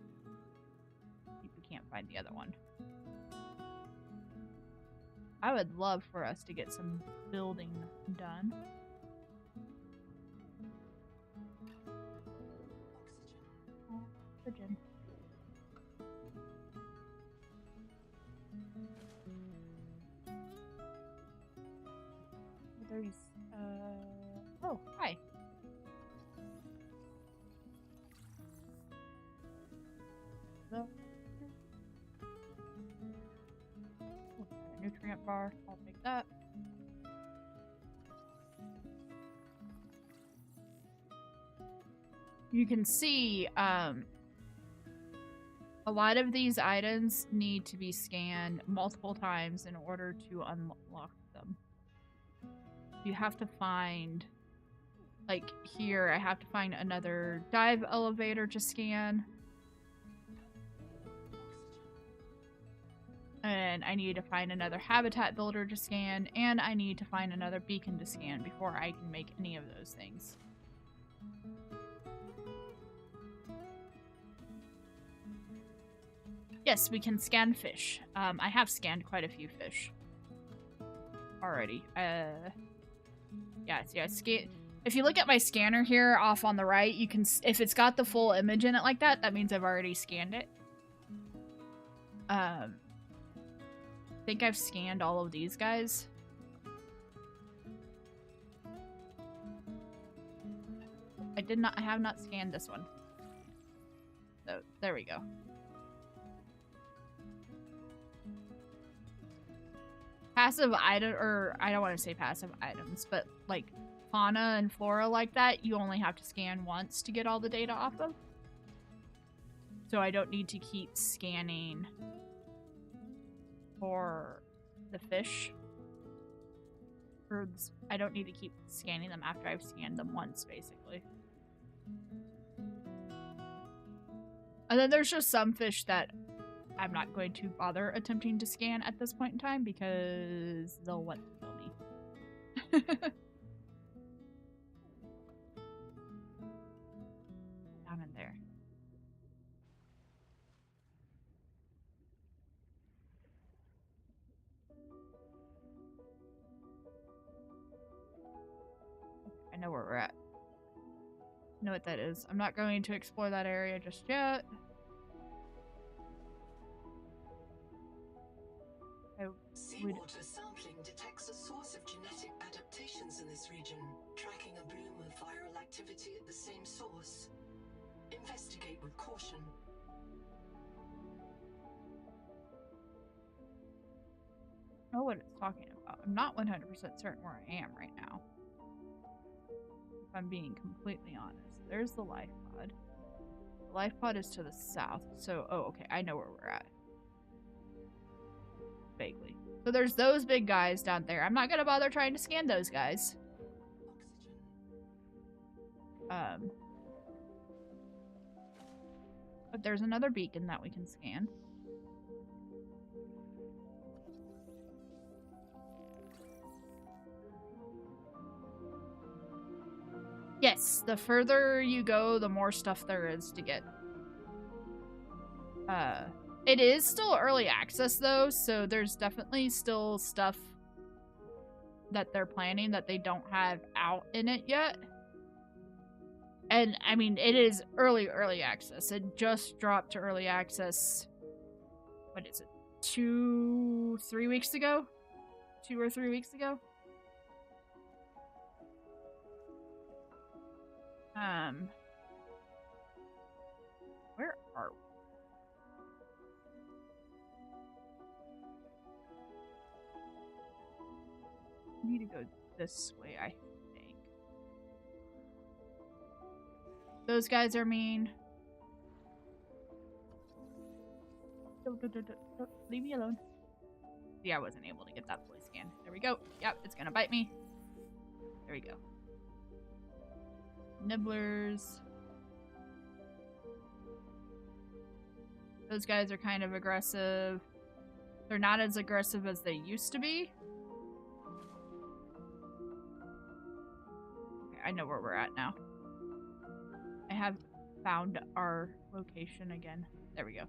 I think we can't find the other one. I would love for us to get some building done. Oxygen. There's, oh, hi. The nutrient bar, I'll take that. You can see, a lot of these items need to be scanned multiple times in order to unlock them. You have to find, like here, I have to find another dive elevator to scan. And I need to find another habitat builder to scan, and I need to find another beacon to scan before I can make any of those things. Yes, we can scan fish. I have scanned quite a few fish already. Yeah, see, I scan. If you look at my scanner here off on the right, you can, if it's got the full image in it like that, that means I've already scanned it. I think I've scanned all of these guys. I have not scanned this one. So, there we go. Passive item, or I don't want to say passive items, but like fauna and flora like that, you only have to scan once to get all the data off of. So I don't need to keep scanning for the fish. I don't need to keep scanning them after I've scanned them once, basically. And then there's just some fish that I'm not going to bother attempting to scan at this point in time because they'll want to kill me. Down in there. I know where we're at. I know what that is. I'm not going to explore that area just yet. Seawater sampling detects a source of genetic adaptations in this region, tracking a bloom of viral activity at the same source. Investigate with caution. I know what it's talking about. I'm not 100% certain where I am right now. If I'm being completely honest. There's the life pod. The life pod is to the south. So, oh, okay. I know where we're at. Vaguely. So there's those big guys down there. I'm not gonna bother trying to scan those guys. But there's another beacon that we can scan. Yes, the further you go, the more stuff there is to get. It is still early access though, so there's definitely still stuff that they're planning that they don't have out in it yet. And I mean, it is early access. It just dropped to early access. What is it? 2 or 3 weeks ago? Where are we? We need to go this way, I think. Those guys are mean. Don't, leave me alone. See, I wasn't able to get that fully scanned. There we go. Yep, it's gonna bite me. There we go. Nibblers. Those guys are kind of aggressive. They're not as aggressive as they used to be. I know where we're at now. I have found our location again. There we go.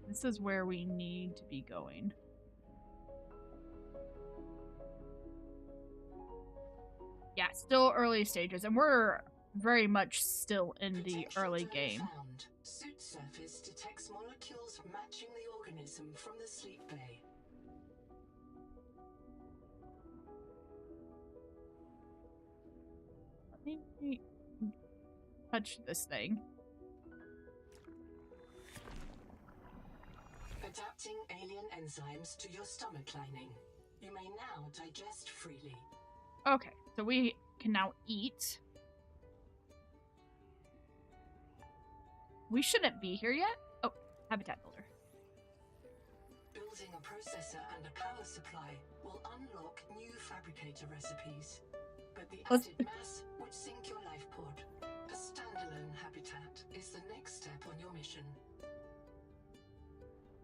This is where we need to be going. Yeah, still early stages, and we're very much still in the early game. Found. Suit surface detects molecules matching the organism from the sleep bay. Let me touch this thing. Adapting alien enzymes to your stomach lining. You may now digest freely. Okay, so we can now eat. We shouldn't be here yet. Oh, habitat builder. Building a processor and a power supply will unlock new fabricator recipes. But the added mass would sink your life pod. A standalone habitat is the next step on your mission.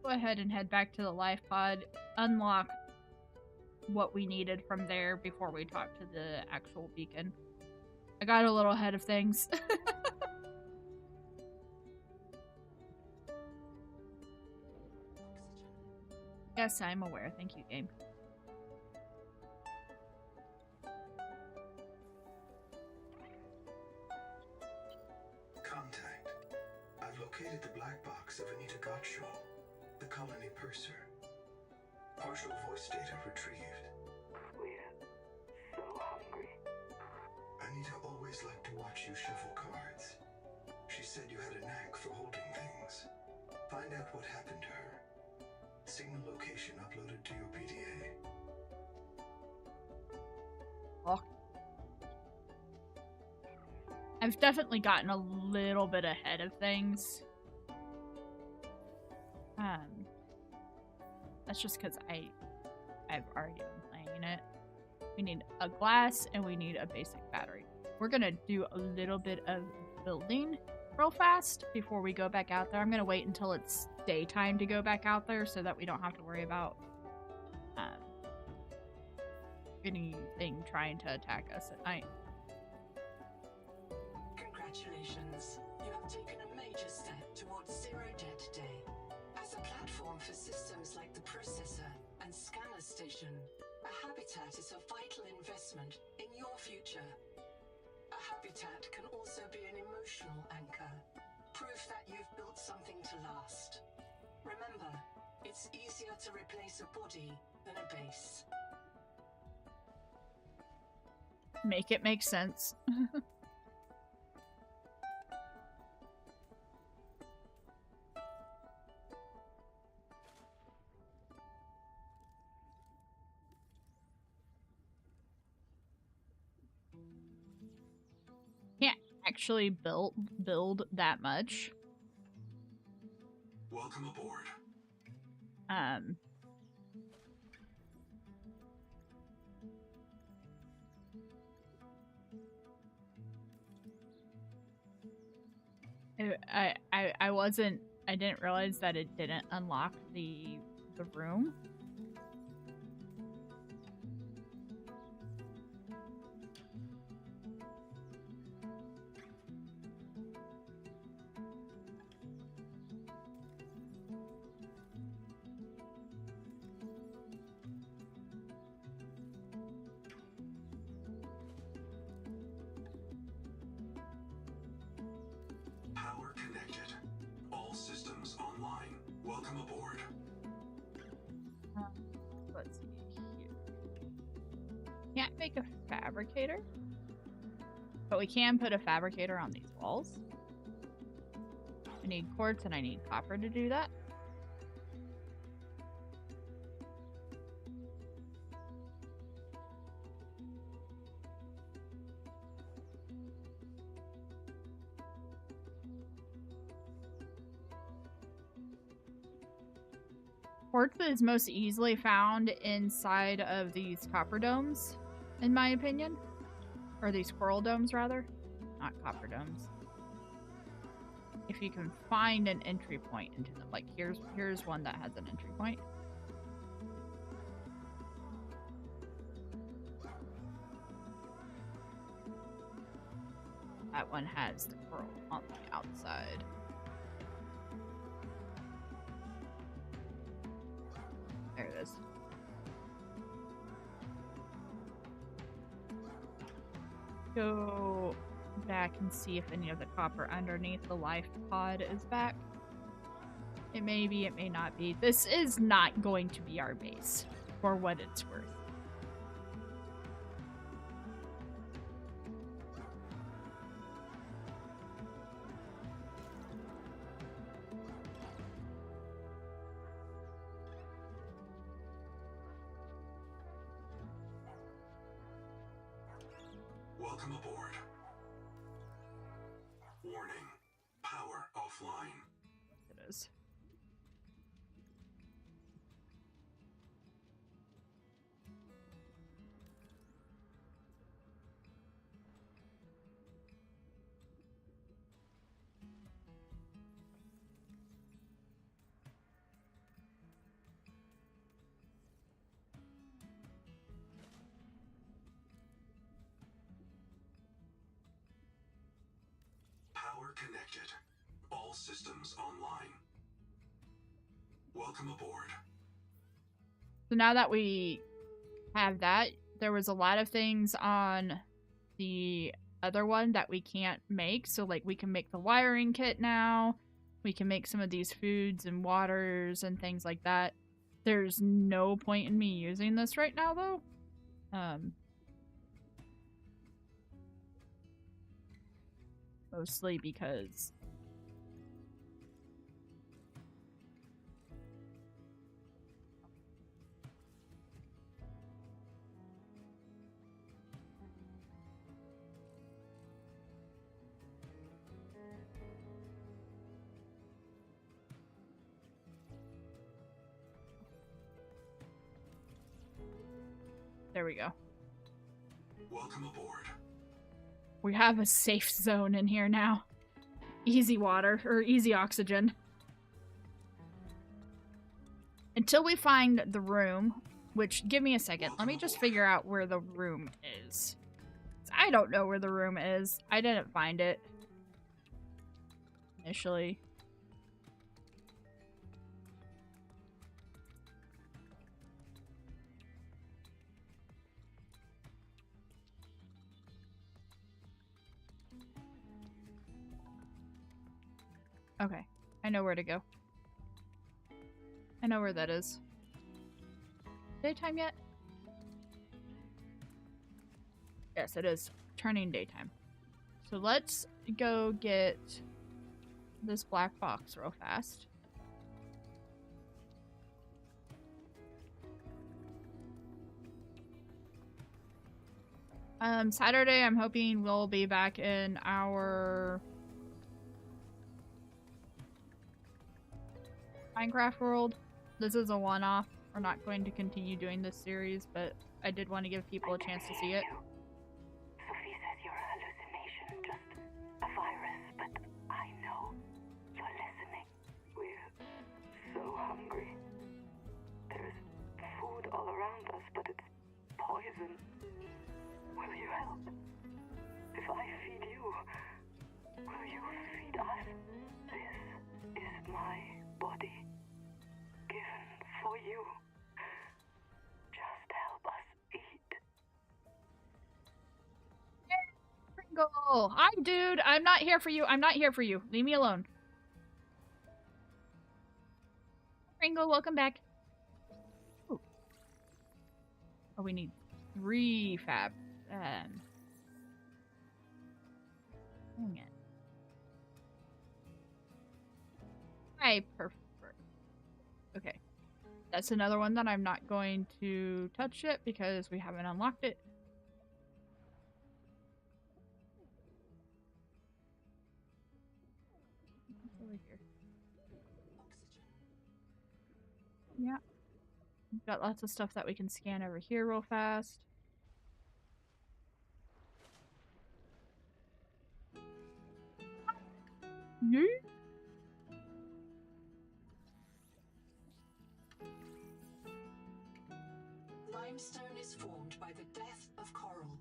Go ahead and head back to the life pod. Unlock what we needed from there before we talk to the actual beacon. I got a little ahead of things. Yes, I'm aware. Thank you, game. Contact. I've located the black box of Anita Gottschall, the colony purser. Partial voice data retrieved. We're so hungry. Anita always liked to watch you shuffle cards. She said you had a knack for holding things. Find out what happened to her. Signal location uploaded to your PDA. Oh. I've definitely gotten a little bit ahead of things. That's just because I've already been playing it. We need a glass and we need a basic battery. We're gonna do a little bit of building real fast before we go back out there. I'm gonna wait until it's daytime to go back out there so that we don't have to worry about anything trying to attack us at night. Congratulations. You have taken a major step towards Zero Debt Day. As a platform for systems like the processor and scanner station, a habitat is a vital investment in your future. A habitat can also be an emotional anchor, proof that you've built something to last. Remember, it's easier to replace a body than a base. Make it make sense. Can't actually build that much. Welcome aboard. I didn't realize that it didn't unlock the room. Power connected. All systems online. Welcome aboard. Let's see here. Can't make a fabricator, but we can put a fabricator on these walls. I need quartz and I need copper to do that. Quartz is most easily found inside of these copper domes, in my opinion. Or these coral domes, rather. Not copper domes. If you can find an entry point into them. Like, here's one that has an entry point. that one has the coral on the outside. There it is. Go back and see if any of the copper underneath the life pod is back. It may be, it may not be. This is not going to be our base, for what it's worth. Welcome aboard. Warning. Power offline. It is. Power connected. All systems online. Welcome aboard. So now that we have that, there was a lot of things on the other one that we can't make. So like we can make the wiring kit now. We can make some of these foods and waters and things like that. There's no point in me using this right now though. Mostly because there we go. Welcome aboard. We have a safe zone in here now. Easy water, or easy oxygen. Until we find the room, which, give me a second. Let me just figure out where the room is. I don't know where the room is. I didn't find it initially. Okay, I know where to go. I know where that is. Daytime yet? Yes, it is turning daytime. So let's go get this black box real fast. Saturday, I'm hoping we'll be back in our Minecraft world. This is a one-off. We're not going to continue doing this series, but I did want to give people a chance to see it. Sophie says you're a hallucination, just a virus, but I know you're listening. We're so hungry. There's food all around us, but it's poison. Will you help? If I feed you, will you feed us? This is my body, given for you. Just help us eat. Pringle! Hi, dude! I'm not here for you. I'm not here for you. Leave me alone. Pringle, welcome back. Ooh. Oh, we need 3 fab. Dang it. I prefer. Okay. That's another one that I'm not going to touch yet because we haven't unlocked it. It's over here. Yeah. We've got lots of stuff that we can scan over here real fast. Yeah. Limestone is formed by the death of coral.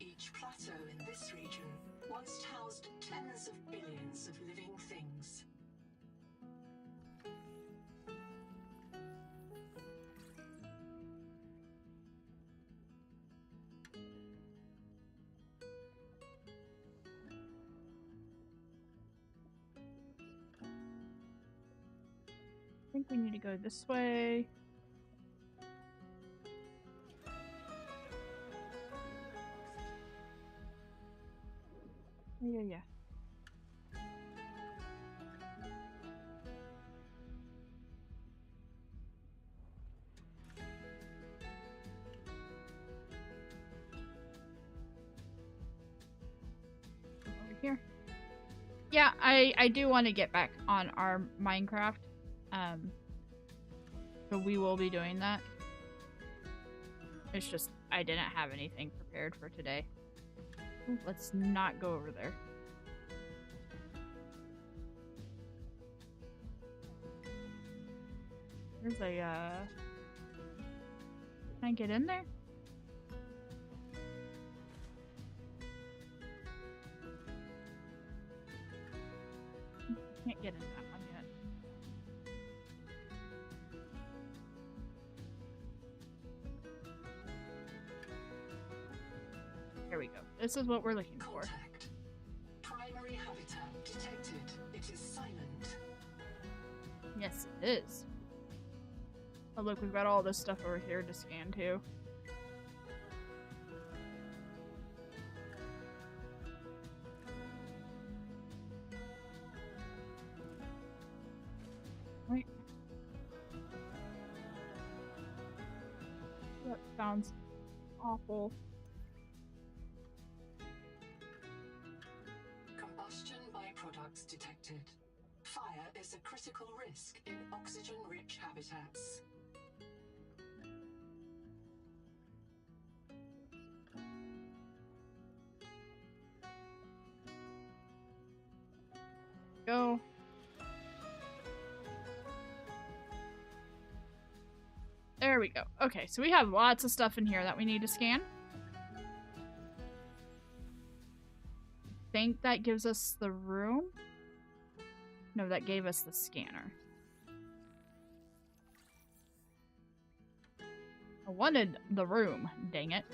Each plateau in this region once housed tens of billions of living things. I think we need to go this way. Yeah. Over here. Yeah, I do want to get back on our Minecraft. So we will be doing that. It's just I didn't have anything prepared for today. Ooh, let's not go over there. There's a, Can I get in there? Can't get in that one yet. There we go. This is what we're looking for. Contact. Primary habitat detected. It is silent. Yes, it is. Oh, look, we've got all this stuff over here to scan, too. Wait. That sounds awful. Combustion byproducts detected. Fire is a critical risk in oxygen-rich habitats. Go. There we go. Okay, so we have lots of stuff in here that we need to scan. I think that gives us the room. No, that gave us the scanner. I wanted the room, dang it.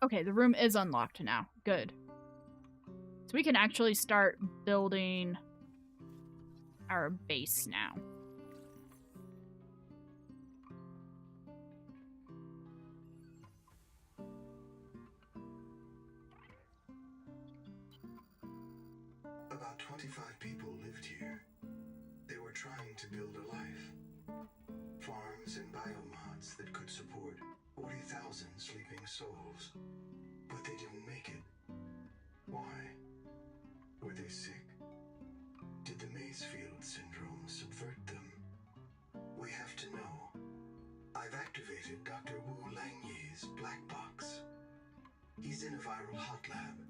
Okay, the room is unlocked now. Good. So we can actually start building our base now. About 25 people lived here. They were trying to build a life. Farms and biomods that could support 40,000 sleeping souls. But they didn't make it. Why? Were they sick? Did the Maysfield syndrome subvert them? We have to know. I've activated Dr. Wu Langye's black box. He's in a viral hot lab.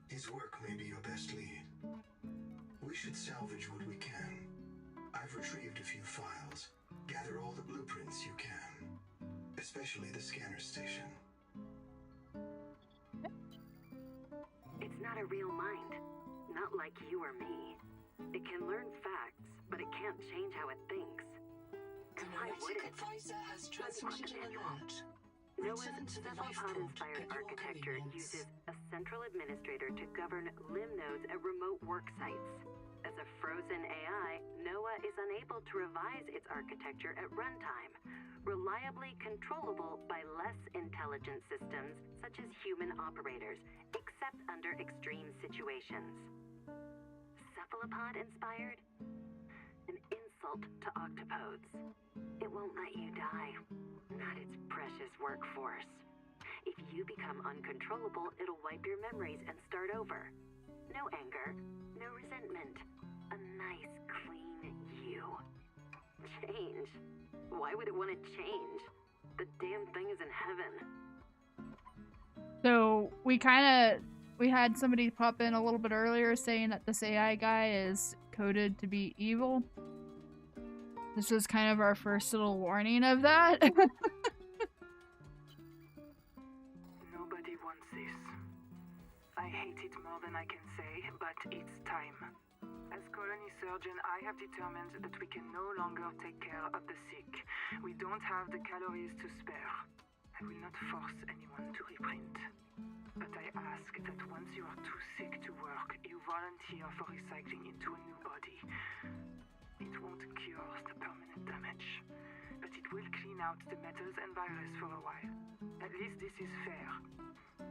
His work may be your best lead. We should salvage what we can. I've retrieved a few files. Gather all the blueprints you can. Especially the scanner station. It's not a real mind. Not like you or me. It can learn facts, but it can't change how it thinks. Why would Kinetic it? Advisor has transmitted an alert. NOAA's Return to the life cephalopod-inspired pod at your architecture convenience. uses a central administrator to govern limb nodes at remote work sites. As a frozen AI, NOAA is unable to revise its architecture at runtime, reliably controllable by less intelligent systems such as human operators, except under extreme situations. Cephalopod-inspired? An insult to octopodes. It won't let you die. Not its precious workforce. If you become uncontrollable, it'll wipe your memories and start over. No anger, no resentment. A nice, clean you. Change. Why would it want to change? The damn thing is in heaven. So we had somebody pop in a little bit earlier saying that this AI guy is coded to be evil. This is kind of our first little warning of that. wants this. I hate it more than I can say, but it's time. As colony surgeon, I have determined that we can no longer take care of the sick. We don't have the calories to spare. I will not force anyone to reprint. But I ask that once you are too sick to work, you volunteer for recycling into a new body. It won't cure the permanent damage, but it will clean out the metals and virus for a while. At least this is fair.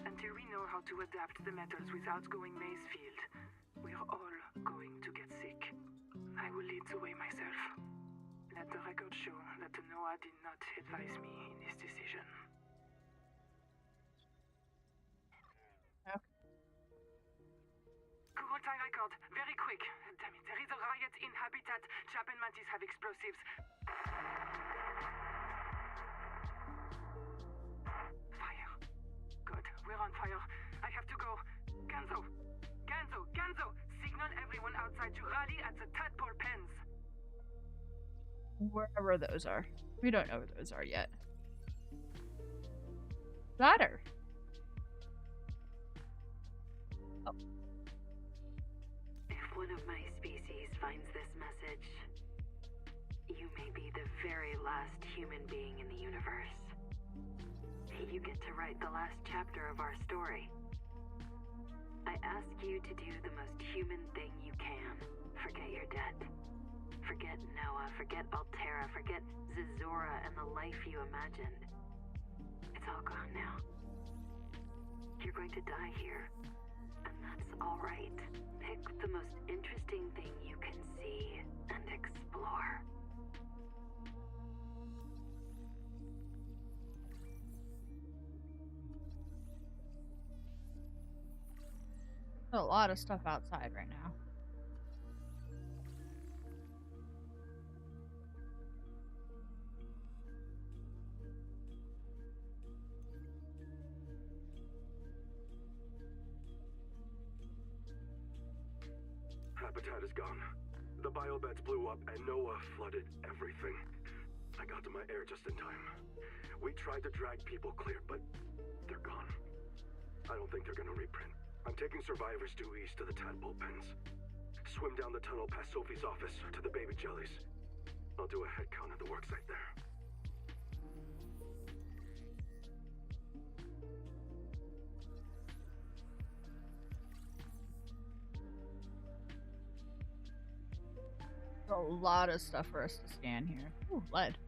Until we know how to adapt the metals without going Mazefield, we're all going to get sick. I will lead the way myself. Let the record show that Noah did not advise me in this decision. Kurultai record, very quick. Damn it, there is a riot in Habitat. Chap and Mantis have explosives. Fire. Good, we're on fire. I have to go. Ganzo! Signal everyone outside to rally at the tadpole pens. Wherever those are. We don't know where those are yet. Ladder. Oh. If one of my species finds this message, you may be the very last human being in the universe. You get to write the last chapter of our story. I ask you to do the most human thing you can. Forget your debt. Forget Noah, forget Altera, forget Zazora and the life you imagined. It's all gone now. You're going to die here, and that's all right. Pick the most interesting thing you can see and explore. A lot of stuff outside right now. Habitat is gone. The biobeds blew up and Noah flooded everything. I got to my air just in time. We tried to drag people clear, but they're gone. I don't think they're gonna reprint. I'm taking survivors due east to the tadpole pens. Swim down the tunnel past Sophie's office to the baby jellies. I'll do a head count at the worksite there. A lot of stuff for us to scan here. Ooh, lead.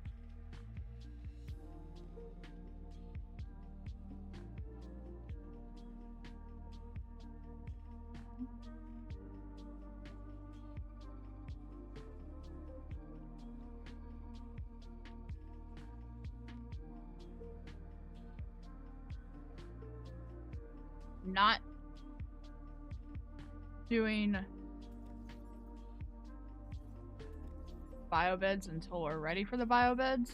Not doing biobeds until we're ready for the biobeds.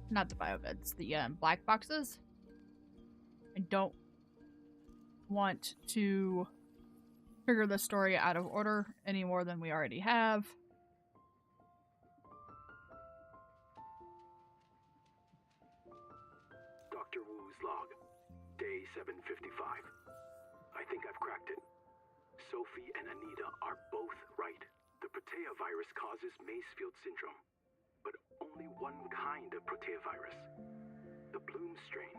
Not the biobeds, the black boxes. I don't want to figure the story out of order any more than we already have. Dr. Wu's log. Day 755. I think I've cracked it. Sophie and Anita are both right. The Protea virus causes Mazefield syndrome, but only one kind of Protea virus. The Bloom strain.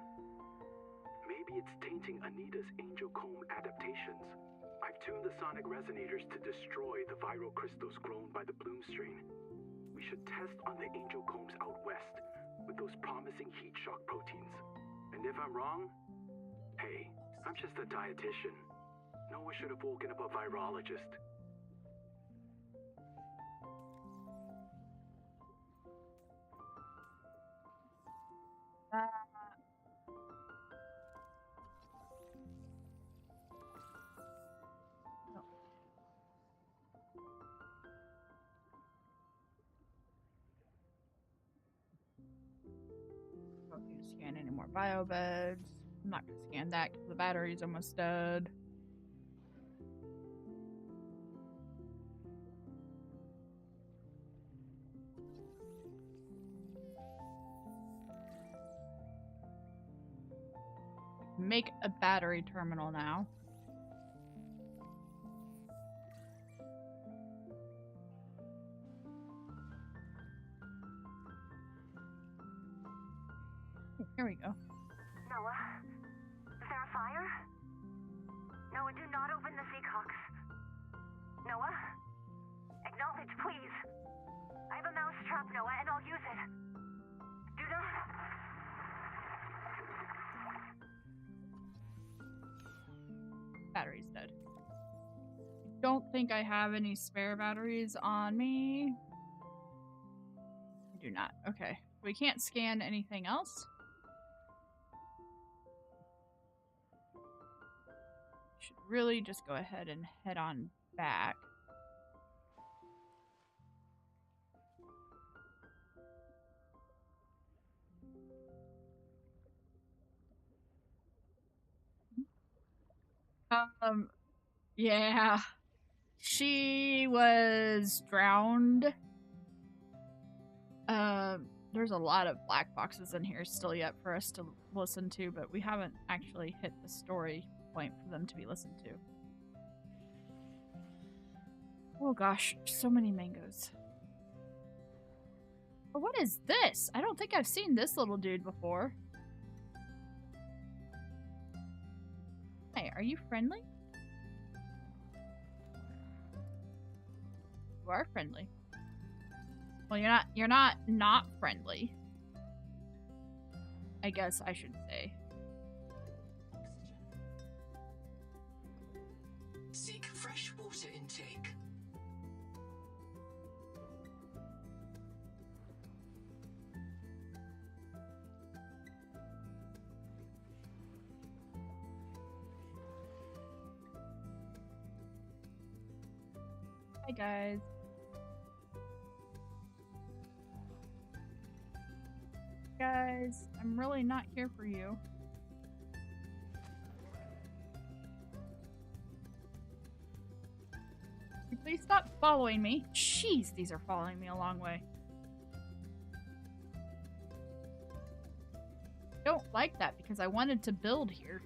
Maybe it's tainting Anita's angel comb adaptations. I've tuned the sonic resonators to destroy the viral crystals grown by the Bloom strain. We should test on the angel combs out west with those promising heat shock proteins. And if I'm wrong, hey, I'm just a dietitian. Noah should have woken up a virologist. Don't need to scan any more biobeds. I'm not gonna scan that because the battery's almost dead. make a battery terminal now. Here we go. Noah, is there a fire? Noah, do not open the seacocks. Noah? Acknowledge, please. I have a mouse trap, Noah, and I'll use it. Do not... Battery's dead. Don't think I have any spare batteries on me. I do not. Okay. We can't scan anything else. Should really just go ahead and head on back. Yeah. She was drowned. There's a lot of black boxes in here still yet for us to listen to, but we haven't actually hit the story point for them to be listened to. Oh gosh, so many mangoes. But what is this? I don't think I've seen this little dude before. Hey, are you friendly? You are friendly. Well, you're not friendly. I guess I should say. Seek fresh water intake. Hi guys. Guys, I'm really not here for you. Can you please stop following me? Jeez, these are following me a long way. Don't like that because I wanted to build here.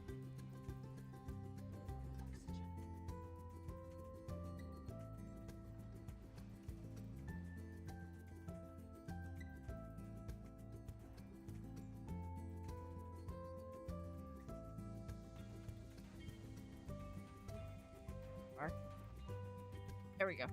There we go.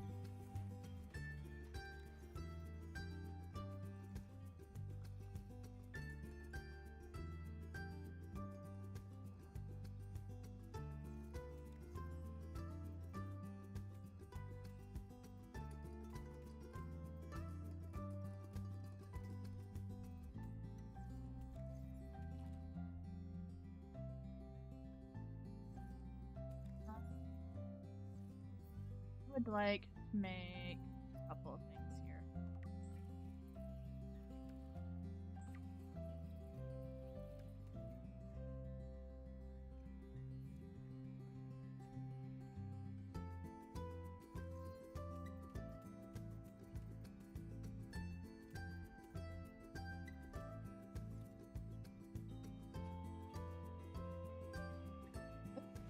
Would like to make a couple of things here.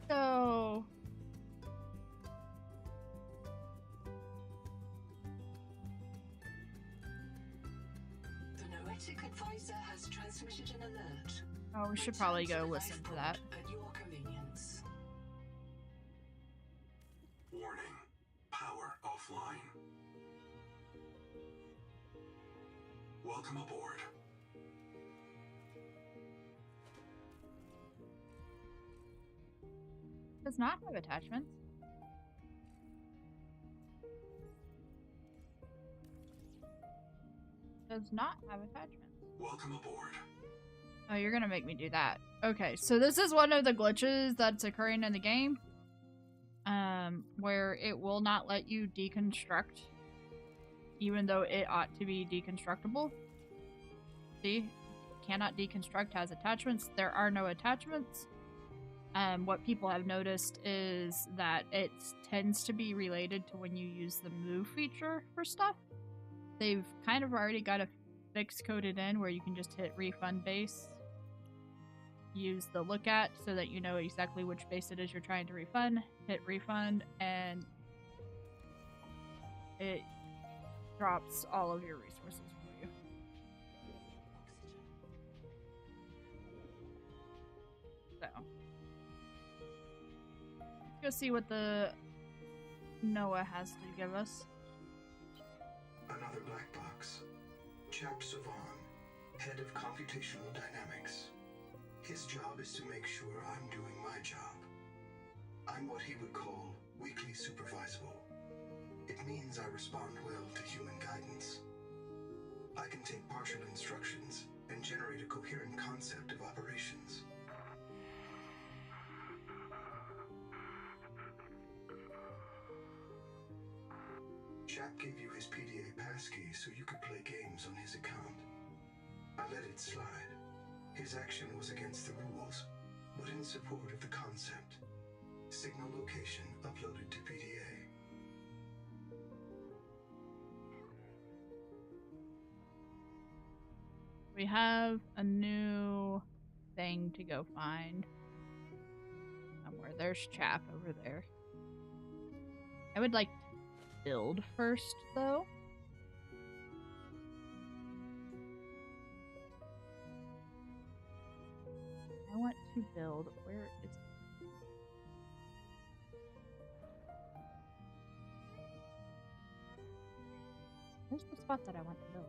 So Noetic advisor has transmitted an alert. oh, we should probably go listen to that. At your convenience. Warning. Power offline. Welcome aboard. Does not have attachments. Does not have attachments. Welcome aboard. Oh, you're gonna make me do that. Okay, so this is one of the glitches that's occurring in the game. Where it will not let you deconstruct, even though it ought to be deconstructable. See? Cannot deconstruct, has attachments. There are no attachments. What people have noticed is that it tends to be related to when you use the move feature for stuff. They've kind of already got a fix coded in where you can just hit refund base use the look at so that you know exactly which base it is you're trying to refund. Hit refund, and it drops all of your resources for you. So, let's go see what the Noah has to give us. Another black box. Chap Savan, head of computational dynamics. His job is to make sure I'm doing my job. I'm what he would call weakly supervisable. It means I respond well to human guidance. I can take partial instructions and generate a coherent concept of operations. Chap gave you his PDA passkey so you could play games on his account. I let it slide. His action was against the rules, but in support of the concept. Signal location uploaded to PDA. We have a new thing to go find. Somewhere. There's Chap over there. I would like to build first, though. I want to build. Where is it? Where's the spot that I want to build?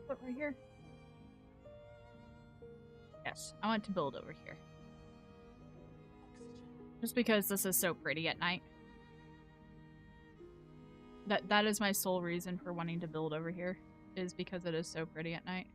What, right here? Yes, I want to build over here. Just because this is so pretty at night. That is my sole reason for wanting to build over here, is because it is so pretty at night.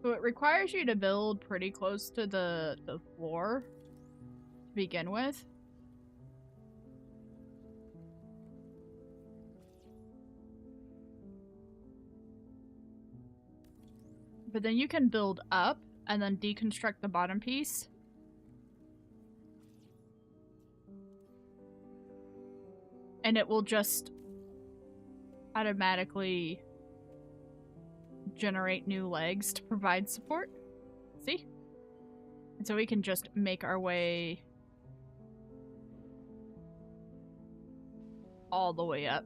So it requires you to build pretty close to the floor to begin with. But then you can build up and then deconstruct the bottom piece. And it will just automatically generate new legs to provide support. See? And so we can just make our way all the way up.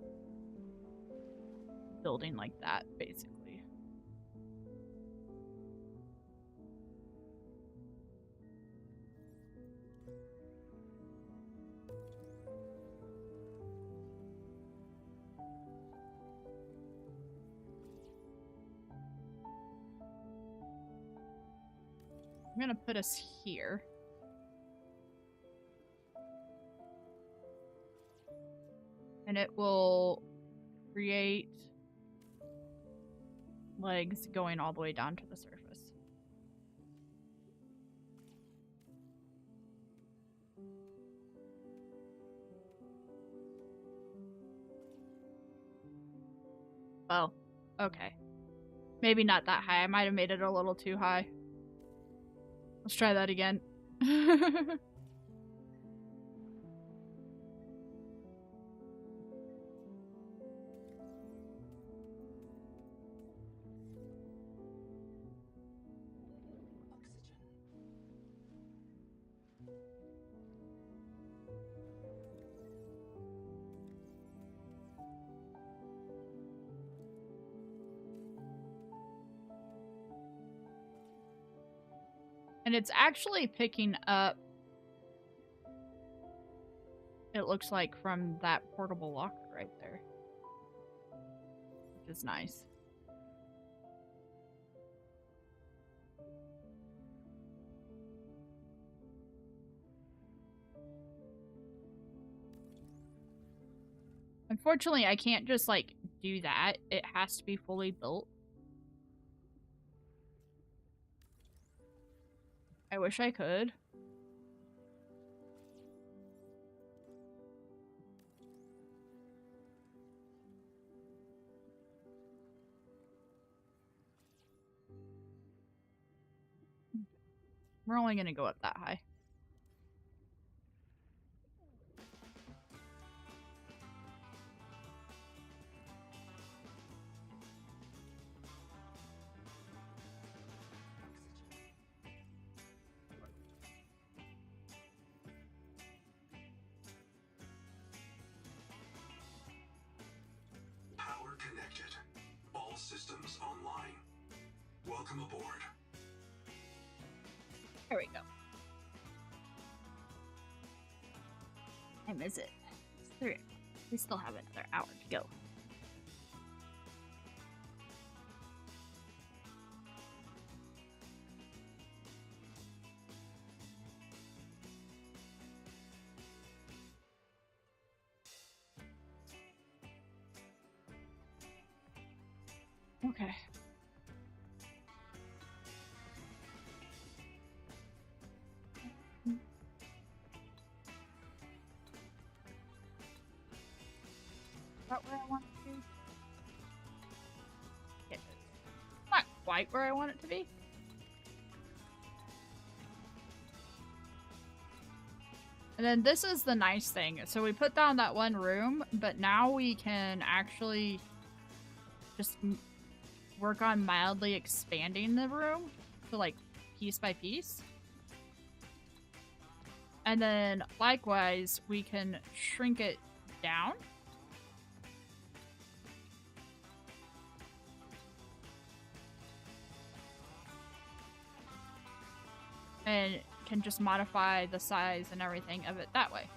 Building like that, basically. I'm gonna put us here. And it will create legs going all the way down to the surface. Oh, okay. Maybe not that high. I might have made it a little too high. Let's try that again. And it's actually picking up, it looks like, from that portable locker right there. Which is nice. Unfortunately, I can't just, like, do that. It has to be fully built. I wish I could. We're only gonna go up that high. Power connected. All systems online. Welcome aboard. There we go. Time is it? It's 3 o'clock. We still have another hour to go. Okay. Is that where I want it to be? Yeah, it's not quite where I want it to be. And then this is the nice thing. So we put down that one room, but now we can actually just work on mildly expanding the room to like piece by piece. And then likewise, we can shrink it down. And can just modify the size and everything of it that way.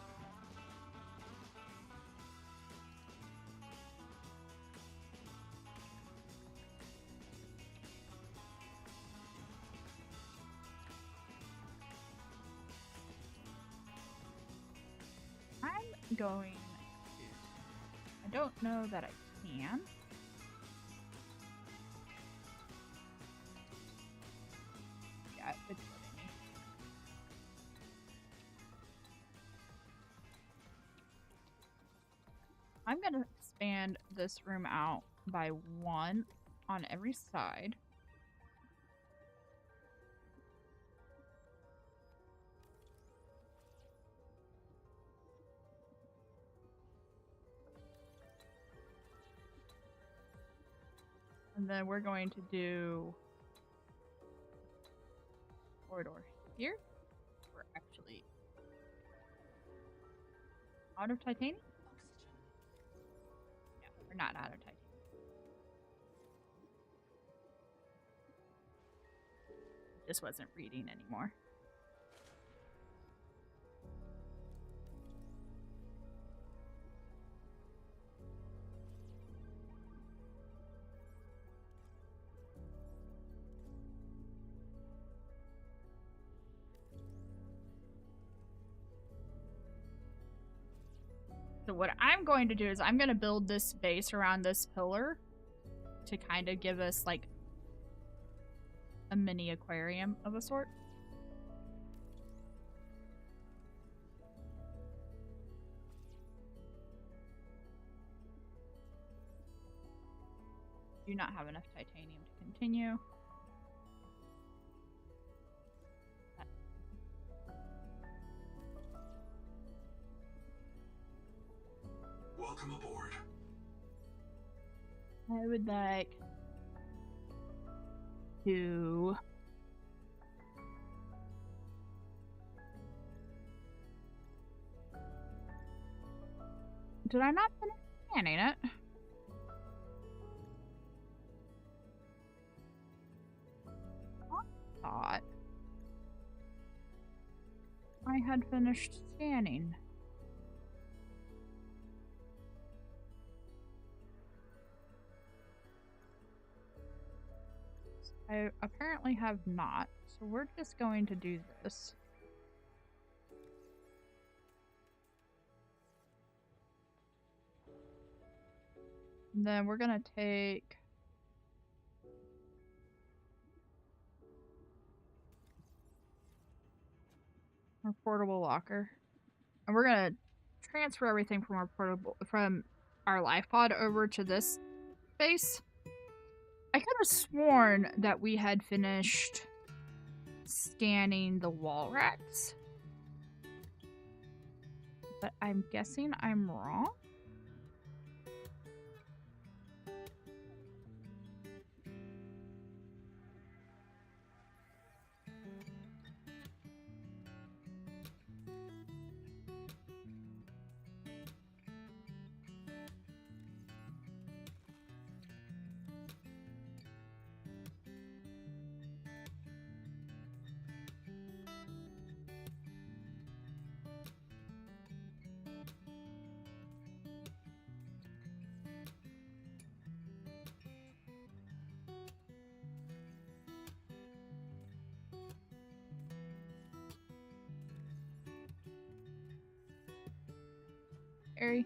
I'm going to... I don't know that I can. Yeah, it's letting me. I'm gonna expand this room out by 1 on every side. And then we're going to do corridor here. We're actually out of titanium? Yeah, we're not out of titanium. This wasn't reading anymore. So what I'm going to do is I'm going to build this base around this pillar to kind of give us like a mini aquarium of a sort. Do not have enough titanium to continue. Welcome aboard. I would like to did I not finish scanning it? I thought I had finished scanning. I apparently have not, so we're just going to do this. And then we're gonna take Our portable locker. And we're gonna transfer everything from our life pod over to this space. I could have sworn that we had finished scanning the wall racks. But I'm guessing I'm wrong. Harry.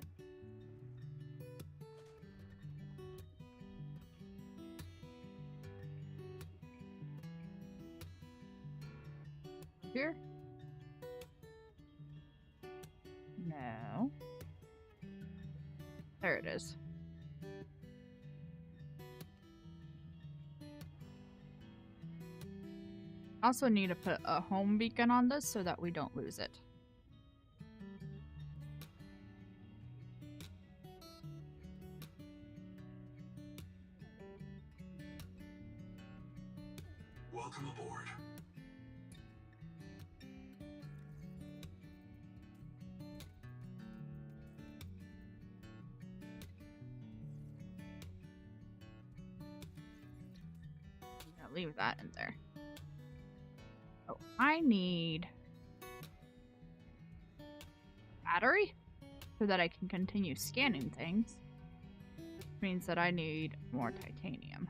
Here? No. There it is. Also need to put a home beacon on this so that we don't lose it. Welcome aboard. I'm gonna leave that in there. Oh, I need battery so that I can continue scanning things. Which means that I need more titanium.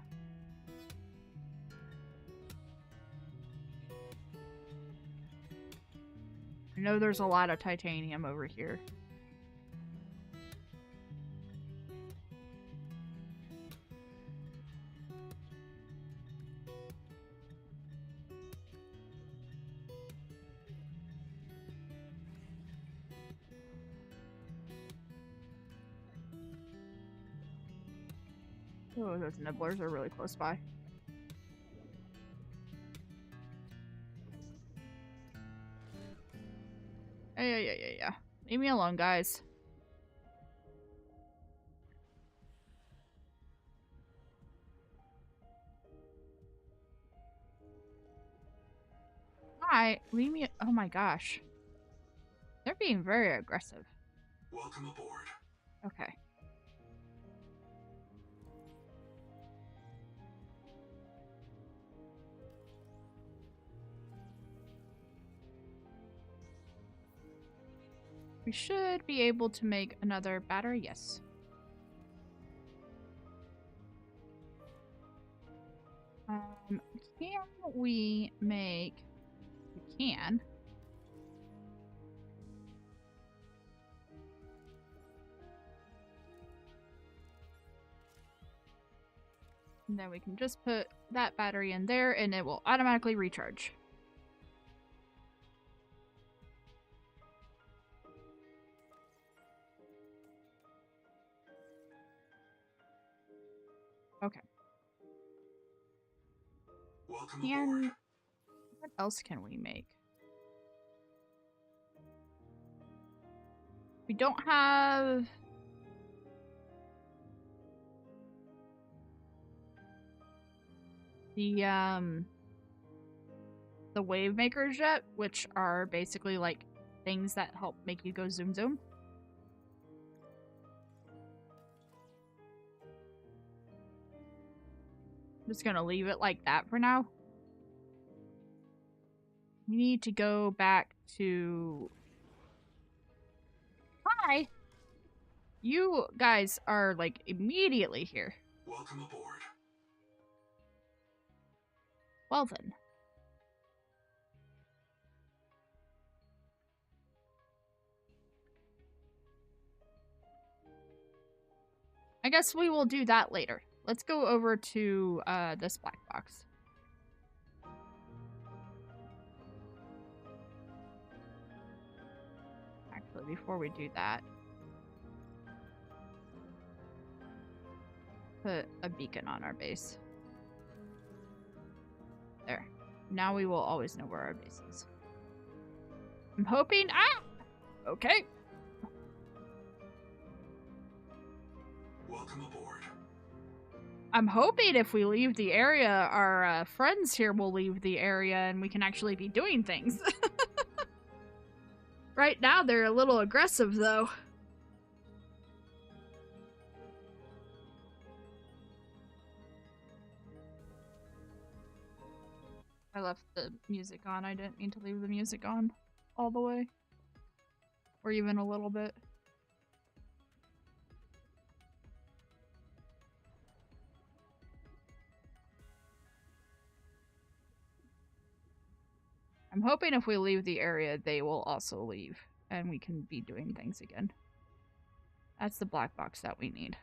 I know there's a lot of titanium over here. Oh, those nibblers are really close by. Yeah. Leave me alone, guys. Hi, leave me. Oh my gosh. They're being very aggressive. Welcome aboard. Okay. We should be able to make another battery. Yes. Can we make... We can. And then we can just put that battery in there and it will automatically recharge. Okay. Welcome aboard. What else can we make? We don't have... the wave makers yet, which are basically like things that help make you go zoom zoom. I'm just gonna leave it like that for now. We need to go back to... Hi! You guys are like immediately here. Welcome aboard. Well then. I guess we will do that later. Let's go over to this black box. actually, before we do that. Put a beacon on our base. There. Now we will always know where our base is. I'm hoping... Ah! Okay. Welcome aboard. I'm hoping if we leave the area, our friends here will leave the area and we can actually be doing things. Right now, they're a little aggressive, though. I left the music on. I didn't mean to leave the music on all the way. Or even a little bit. I'm hoping if we leave the area, they will also leave. And we can be doing things again. That's the black box that we need.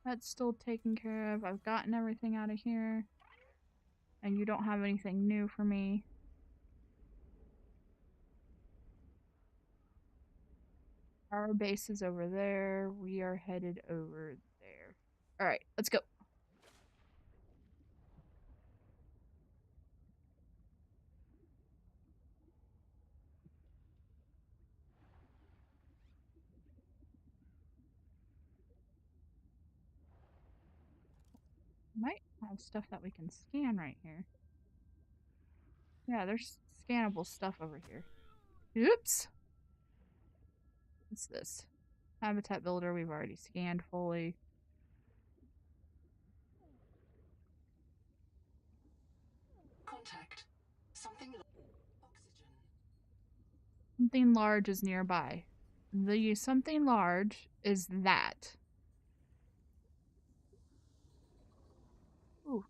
That's still taken care of. I've gotten everything out of here. And you don't have anything new for me. Our base is over there. We are headed over there. Alright, let's go. Might have stuff that we can scan right here. Yeah, there's scannable stuff over here. Oops! What's this? Habitat builder we've already scanned fully. Contact. Oxygen. Something large is nearby. The something large is that. Ooh.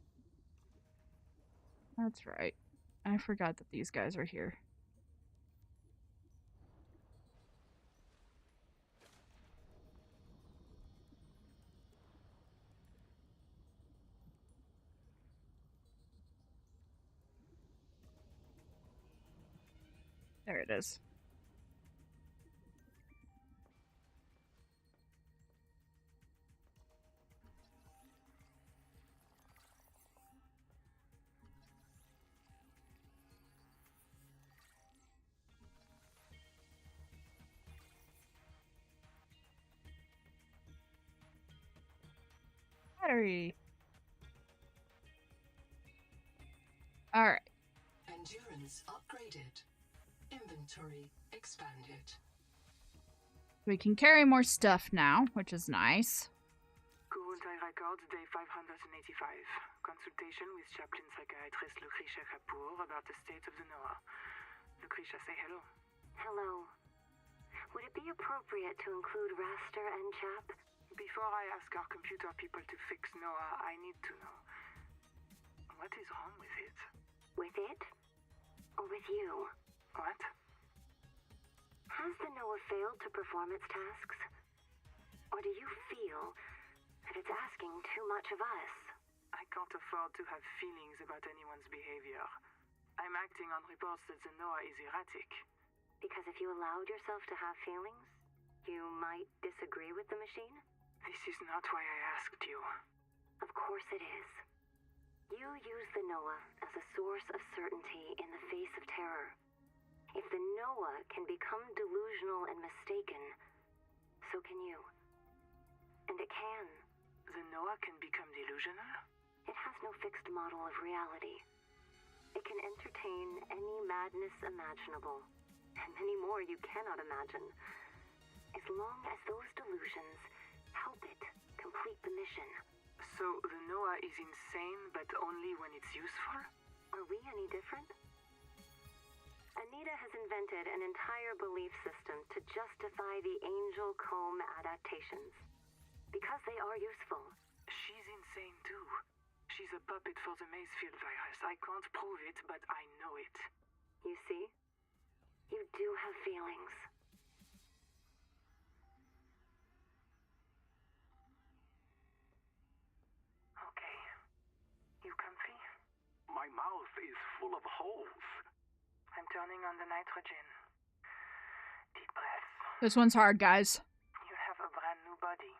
That's right. I forgot that these guys are here. There it is. Battery. Alright. Endurance upgraded. Inventory expanded. We can carry more stuff now, which is nice. Kurultai Records, day 585. Consultation with chaplain psychiatrist Lucretia Kapoor about the state of the NOAA. Lucretia, say hello. Hello. Would it be appropriate to include Raster and Chap? Before I ask our computer people to fix NOAA, I need to know. What is wrong with it? With it? Or with you? What? Has the NOAA failed to perform its tasks? Or do you feel that it's asking too much of us? I can't afford to have feelings about anyone's behavior. I'm acting on reports that the NOAA is erratic. Because if you allowed yourself to have feelings, you might disagree with the machine? This is not why I asked you. Of course it is. You use the NOAA as a source of certainty in the face of terror. If the NOAA can become delusional and mistaken, so can you. And it can. The NOAA can become delusional? It has no fixed model of reality. It can entertain any madness imaginable, and many more you cannot imagine, as long as those delusions help it complete the mission. So the NOAA is insane, but only when it's useful? Are we any different? Anita has invented an entire belief system to justify the Angel Comb adaptations. Because they are useful. She's insane too. She's a puppet for the Macefield virus. I can't prove it, but I know it. You see? You do have feelings. is full of holes. I'm turning on the nitrogen. Deep breaths. This one's hard, guys. You have a brand new body.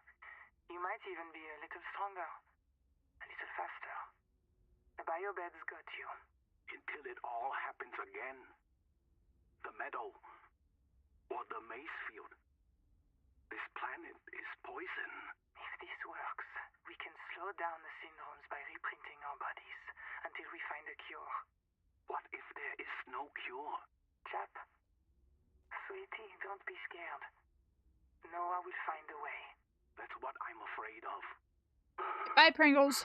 You might even be a little stronger. A little faster. The biobed's got you. Until it all happens again. The meadow. Or the maize field. This planet is poison. If this works, we can slow down the syndromes by reprinting our bodies until we find a cure. What if there is no cure? Chap, sweetie, don't be scared. Noah will find a way. That's what I'm afraid of. Bye, Pringles.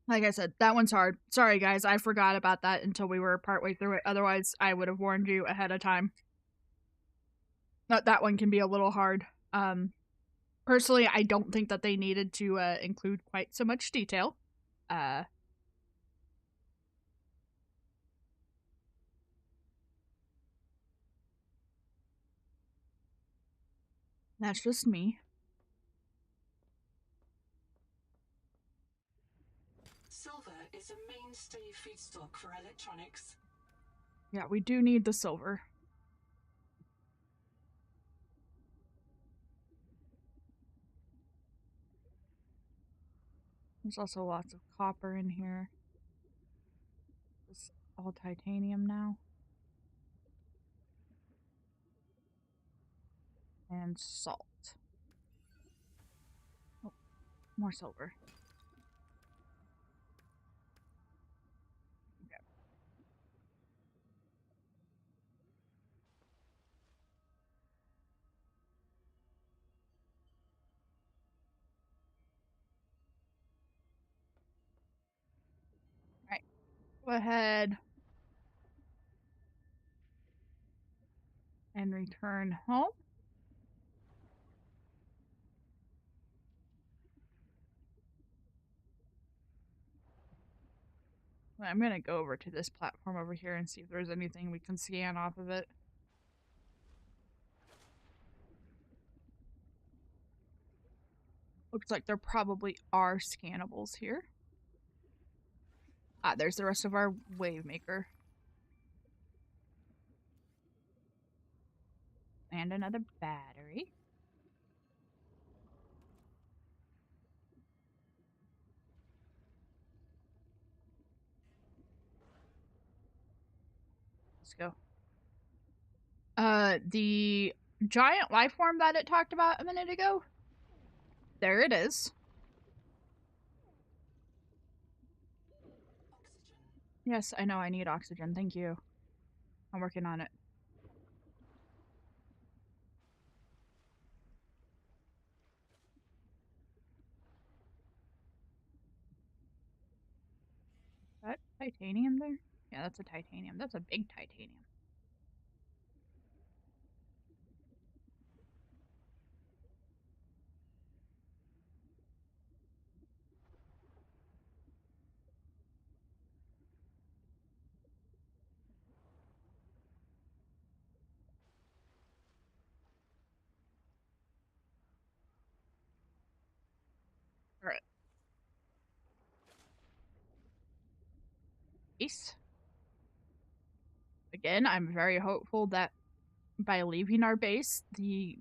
Like I said, that one's hard. Sorry, guys. I forgot about that until we were partway through it. Otherwise, I would have warned you ahead of time. But that one can be a little hard. Personally, I don't think that they needed to include quite so much detail. That's just me. Silver is a mainstay feedstock for electronics. Yeah, we do need the silver. There's also lots of copper in here. It's all titanium now. And salt. Oh, more silver. Okay. Alright. Go ahead and return home. I'm going to go over to this platform over here and see if there's anything we can scan off of it. Looks like there probably are scannables here. Ah, there's the rest of our wave maker. And another battery. Let's go. The giant life form that it talked about a minute ago. There it is. Oxygen. Yes, I know I need oxygen. Thank you. I'm working on it. Is that titanium there? Yeah, that's a titanium. That's a big titanium. Alright. Ace. Again, I'm very hopeful that by leaving our base, the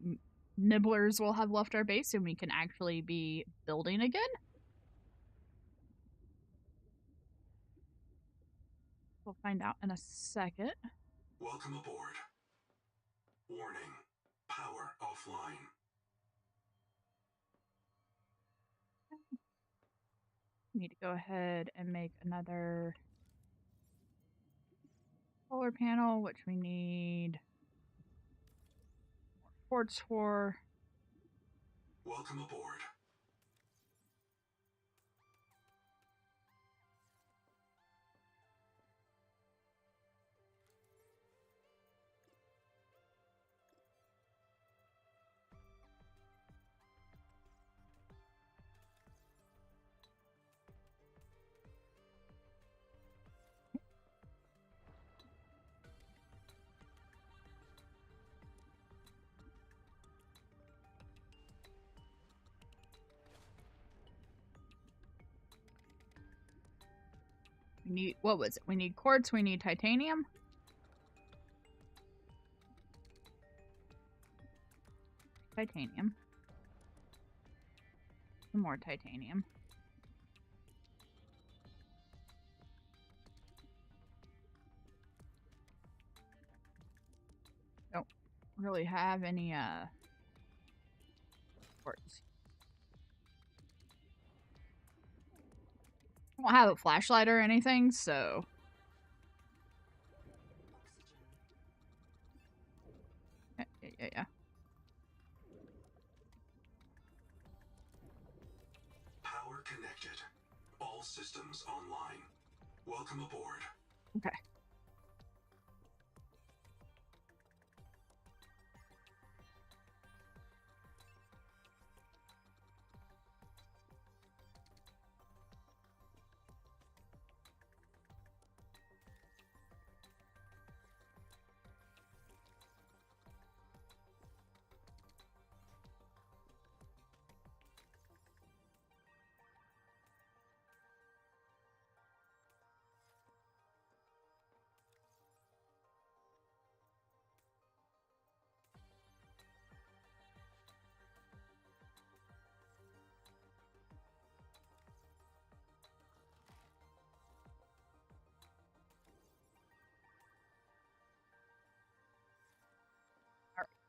nibblers will have left our base and we can actually be building again. We'll find out in a second. Welcome aboard. Warning. Power offline. Need to go ahead and make another solar panel, which we need more quartz for. Welcome aboard. We need, what was it? We need quartz, we need titanium. Titanium. Some more titanium. Don't really have any quartz. I don't have a flashlight or anything, so yeah. Power connected. All systems online. Welcome aboard. Okay.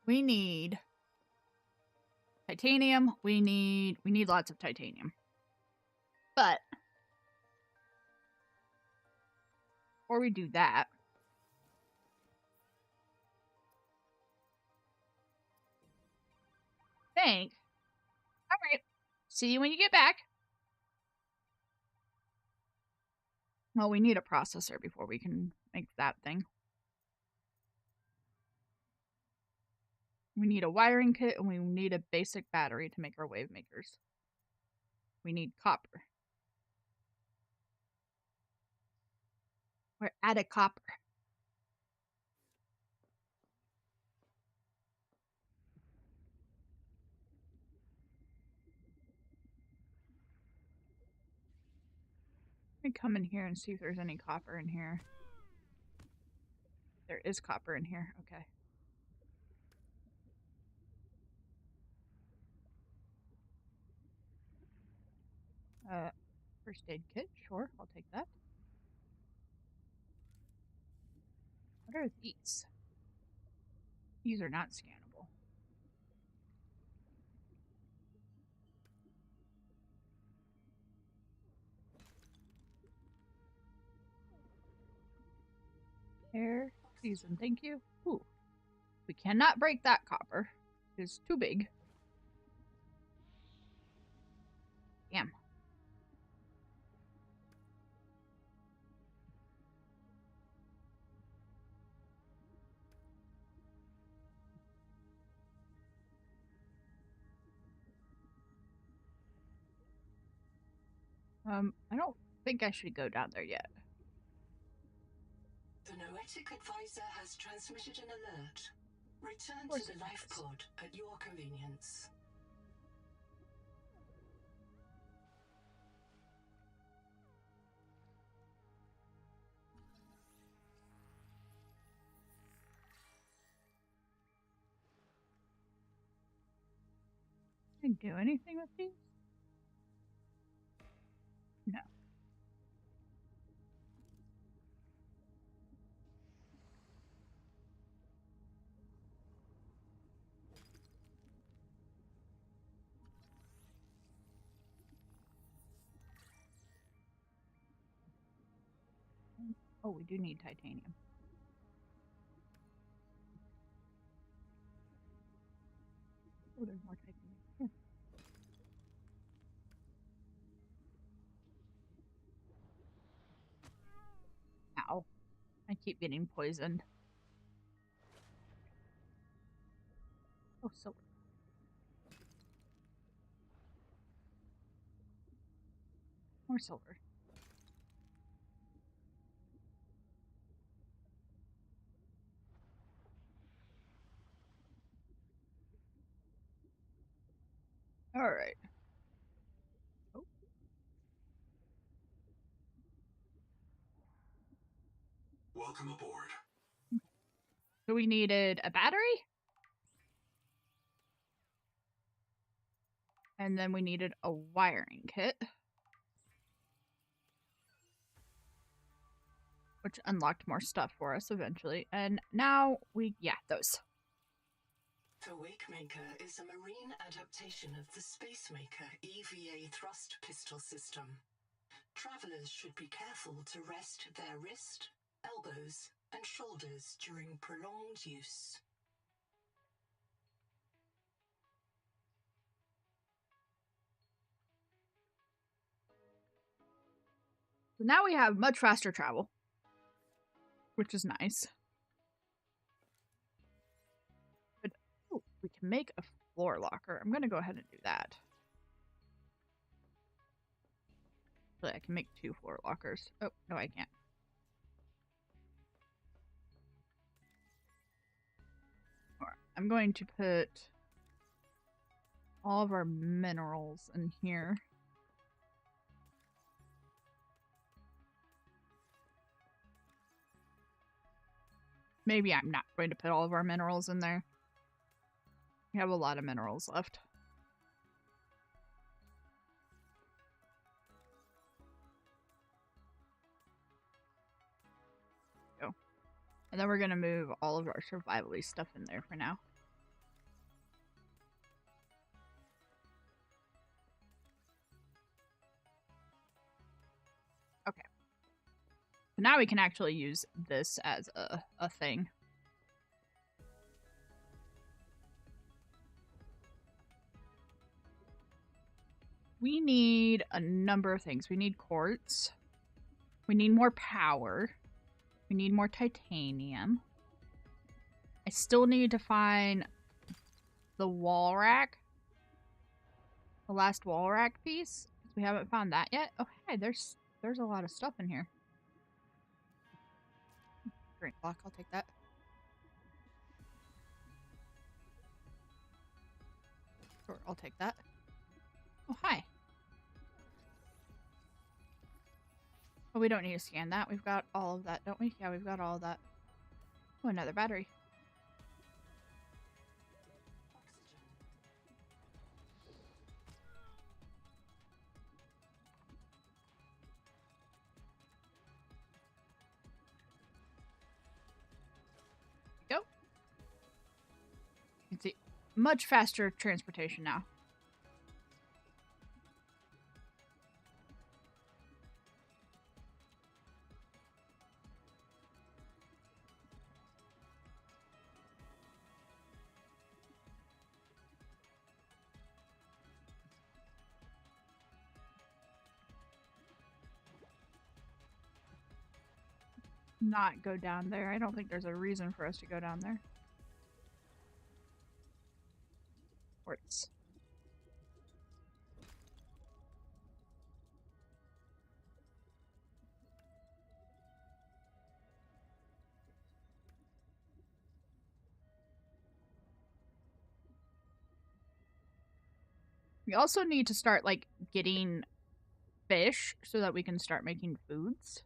We need titanium. We need lots of titanium. But before we do that, think. All right. See you when you get back. Well, we need a processor before we can make that thing. We need a wiring kit and we need a basic battery to make our wave makers. We need copper. We're out of copper. Let me come in here and see if there's any copper in here. There is copper in here. Okay. First aid kit. Sure, I'll take that. What are these? These are not scannable. Air season, thank you. Ooh. We cannot break that copper. It's too big. Damn. I don't think I should go down there yet. The Noetic Advisor has transmitted an alert. Return to the life pod at your convenience. Can I do anything with these? No. Oh, we do need titanium. Oh, there's more titanium. Here. Ow. I keep getting poisoned. Oh, silver. More silver. Alright. Oh. Welcome aboard. So we needed a battery. And then we needed a wiring kit. Which unlocked more stuff for us eventually. And now those. The Wakemaker is a marine adaptation of the Spacemaker EVA thrust pistol system. Travelers should be careful to rest their wrist, elbows, and shoulders during prolonged use. So now we have much faster travel, which is nice. But we can make a floor locker. I'm going to go ahead and do that. Actually, I can make 2 floor lockers. Oh, no, I can't. Alright, I'm going to put all of our minerals in here. Maybe I'm not going to put all of our minerals in there. We have a lot of minerals left. Go. And then we're going to move all of our survival-y stuff in there for now. Okay. So now we can actually use this as a thing. We need a number of things. We need quartz. We need more power. We need more titanium. I still need to find the wall rack. The last wall rack piece. We haven't found that yet. Oh, hey, there's a lot of stuff in here. Drink block, I'll take that. Sure, I'll take that. Oh, hi. Oh, we don't need to scan that. We've got all of that, don't we? Yeah, we've got all of that. Oh, another battery. Go. You can see much faster transportation now. Not go down there. I don't think there's a reason for us to go down there. Quartz. We also need to start, like, getting fish so that we can start making foods.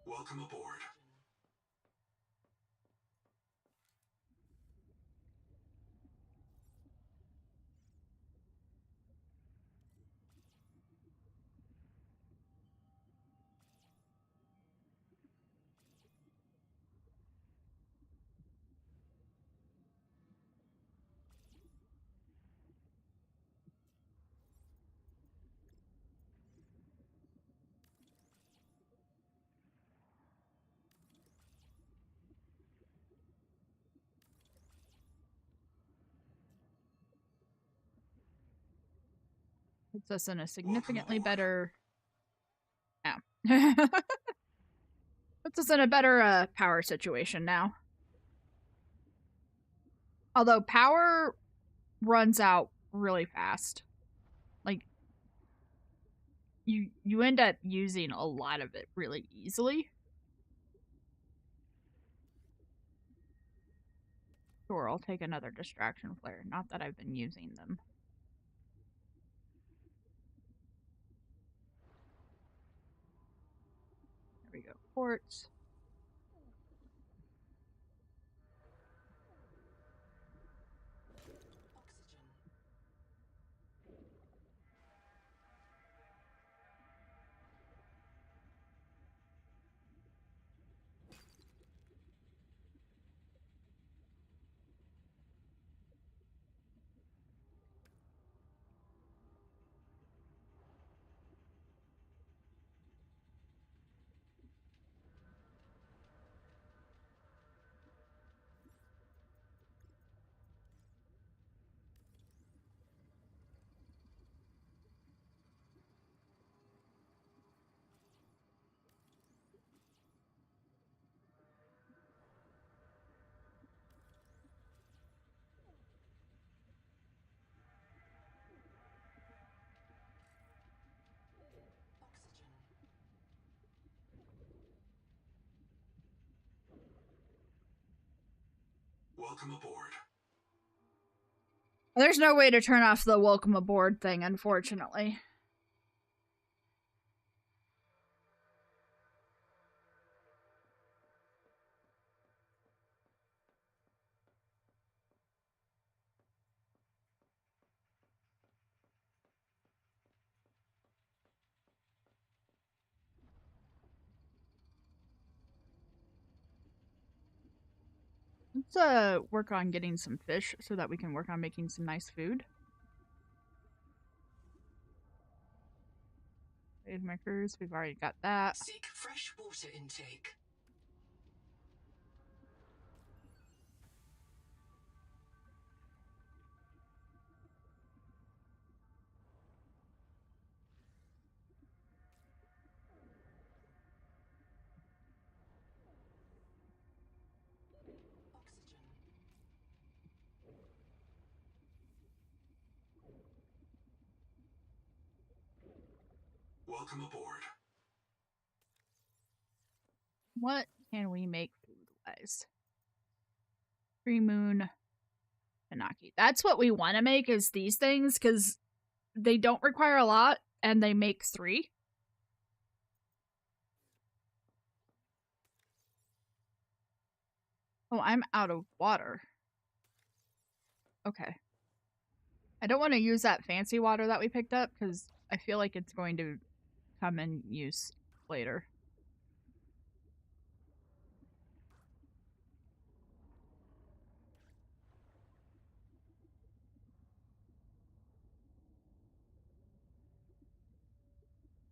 Welcome aboard. Puts us in a significantly better... Oh. Puts us in a better power situation now. Although power runs out really fast. Like, you end up using a lot of it really easily. Sure, I'll take another distraction flare. Not that I've been using them. Ports. Oxygen. Oxygen. Welcome aboard. There's no way to turn off the welcome aboard thing, unfortunately. Let's work on getting some fish so that we can work on making some nice food. Wave makers, we've already got that. Seek fresh water intake. Oxygen. Welcome aboard. What can we make food-wise? Free moon, Hanaki. That's what we want to make, is these things, because they don't require a lot, and they make 3. Oh, I'm out of water. Okay. I don't want to use that fancy water that we picked up, because I feel like it's going to come in use later.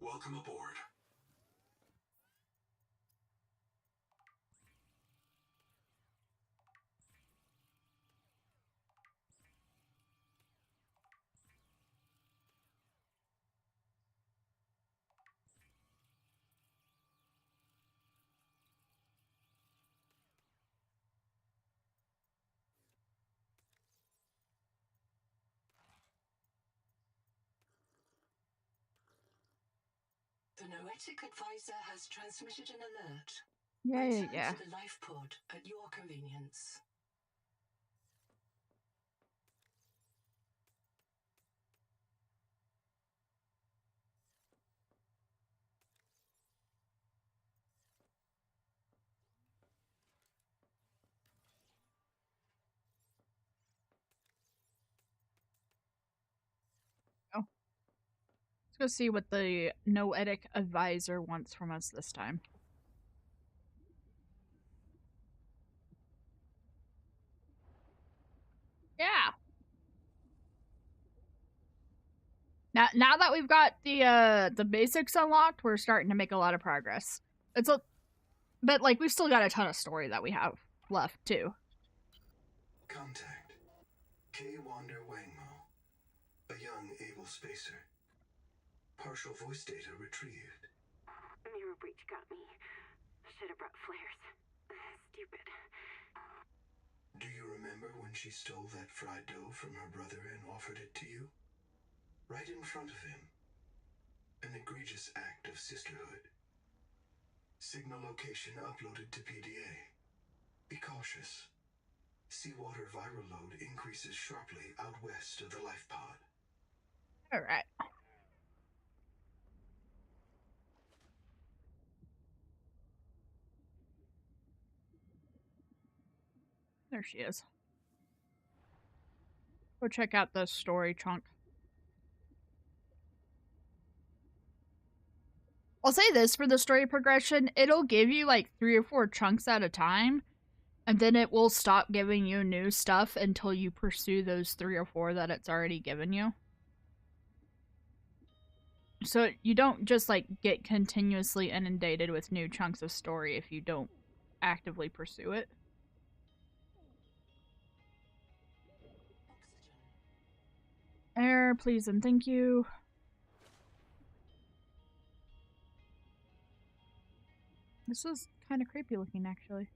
Welcome aboard. The Noetic advisor has transmitted an alert. Yeah. Return to the life pod at your convenience. Let's go see what the Noetic advisor wants from us this time. Yeah. Now that we've got the basics unlocked, we're starting to make a lot of progress. But like we've still got a ton of story that we have left too. Contact. K. Wander Wangmo. A young, able spacer. Partial voice data retrieved. Mirror breach got me. Should have brought flares. Stupid. Do you remember when she stole that fried dough from her brother and offered it to you? Right in front of him. An egregious act of sisterhood. Signal location uploaded to PDA. Be cautious. Seawater viral load increases sharply out west of the life pod. Alright. there she is. Go check out the story chunk. I'll say this for the story progression, it'll give you like 3 or 4 chunks at a time, and then it will stop giving you new stuff until you pursue those 3 or 4 that it's already given you. So you don't just like get continuously inundated with new chunks of story if you don't actively pursue it. Air, please and thank you. This is kind of creepy looking, actually.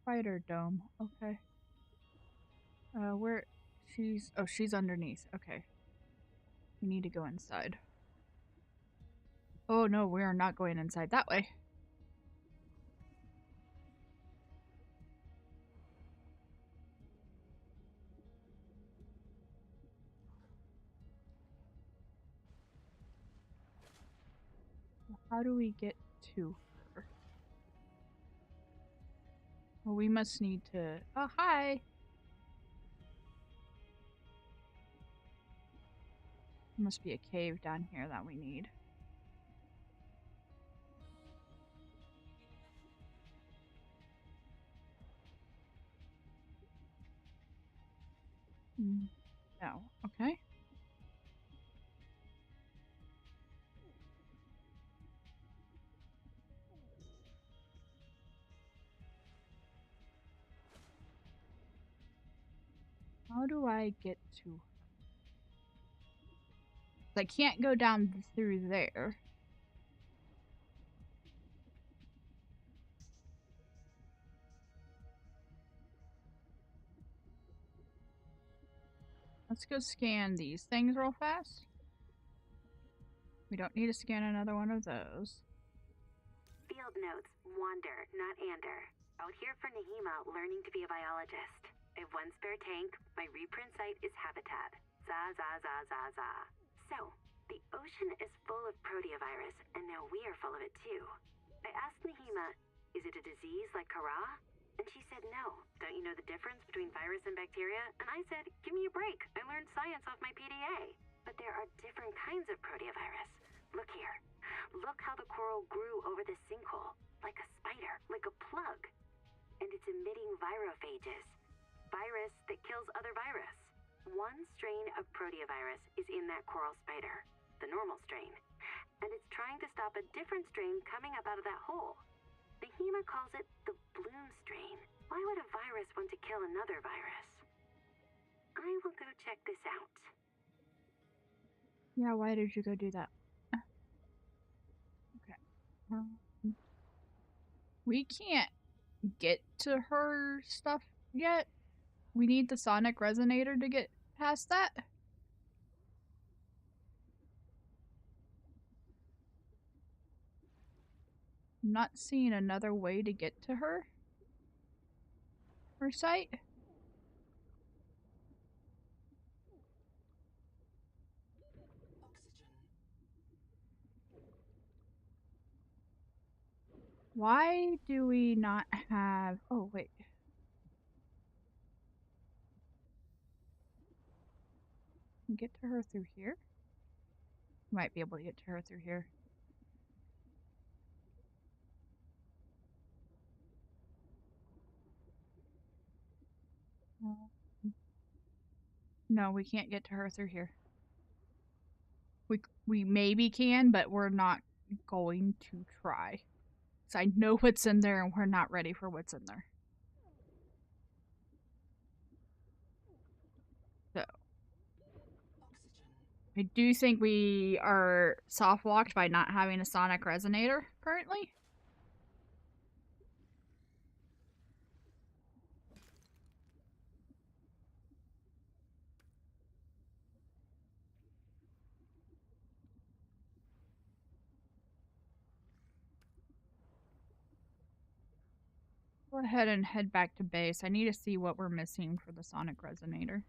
Spider dome. Okay. Where? She's... Oh, she's underneath. Okay. We need to go inside. Oh, no, we are not going inside that way. How do we get to her? Well, we must need to... Oh, hi! There must be a cave down here that we need. No. Okay. How do I get to... I can't go down through there. Let's go scan these things real fast. We don't need to scan another one of those. Field notes, wander, not ander. Out here for Nahima, learning to be a biologist. I have 1 spare tank. My reprint site is habitat. Za za za za za. So, the ocean is full of proteovirus, and now we are full of it too. I asked Nahima, is it a disease like Kara? And she said no. Don't you know the difference between virus and bacteria? And I said, give me a break. I learned science off my PDA. But there are different kinds of proteovirus. Look here. Look how the coral grew over the sinkhole. Like a spider, like a plug. And it's emitting virophages. Virus that kills other virus. 1 strain of proteovirus is in that coral spider. The normal strain. And it's trying to stop a different strain coming up out of that hole. Nahima calls it the bloom strain. Why would a virus want to kill another virus? I will go check this out. Yeah, why did you go do that? Okay. We can't get to her stuff yet. We need the sonic resonator to get past that. I'm not seeing another way to get to her site. Why do we not have... Oh, wait. Get to her through here? Might be able to get to her through here. No, we can't get to her through here. We maybe can, but we're not going to try. So I know what's in there and we're not ready for what's in there. So I do think we are soft locked by not having a sonic resonator currently. Go ahead and head back to base. I need to see what we're missing for the sonic resonator.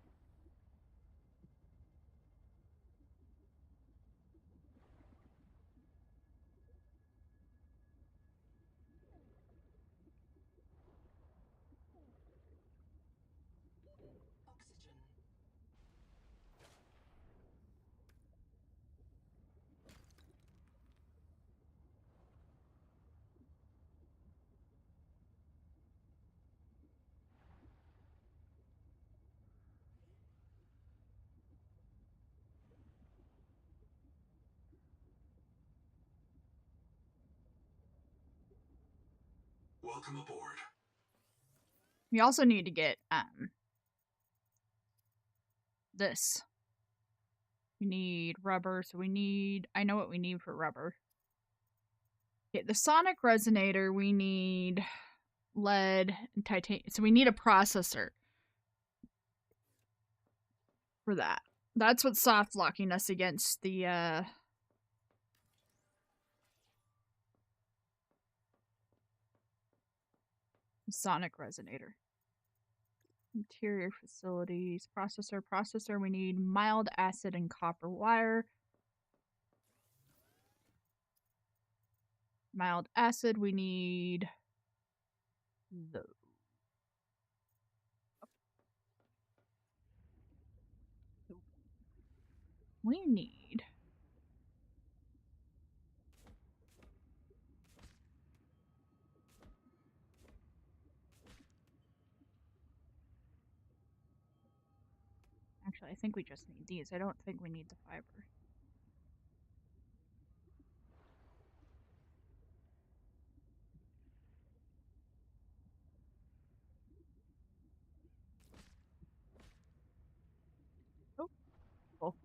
Welcome aboard. We also need to get this. We need rubber, so we need... I know what we need for rubber. Okay, the sonic resonator, we need lead and titanium. So we need a processor for that. That's what's soft locking us against the sonic resonator. Interior facilities, processor, we need mild acid and copper wire. Mild acid, we need those. We need actually, I think we just need these. I don't think we need the fiber. Oh, cool.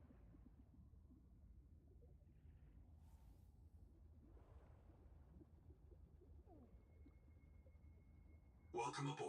Welcome aboard.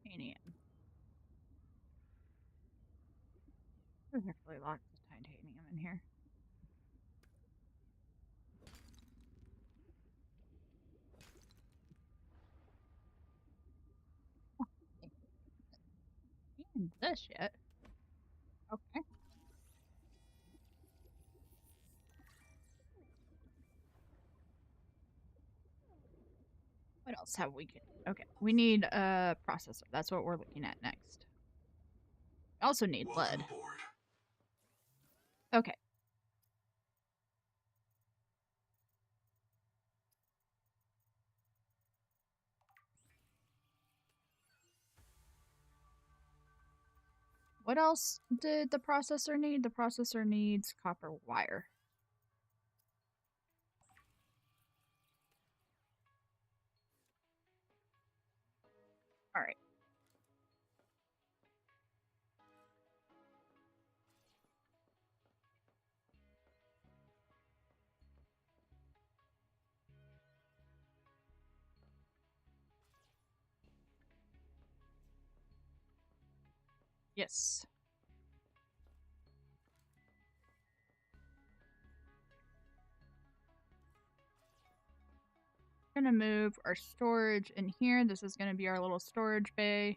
Titanium. There's actually lots of titanium in here. Even this yet. Okay. What else have we? Okay, we need a processor. That's what we're looking at next. We also need Welcome lead. aboard. Okay. What else did the processor need? The processor needs copper wire. All right. Yes. We're gonna move our storage in here. This is gonna be our little storage bay.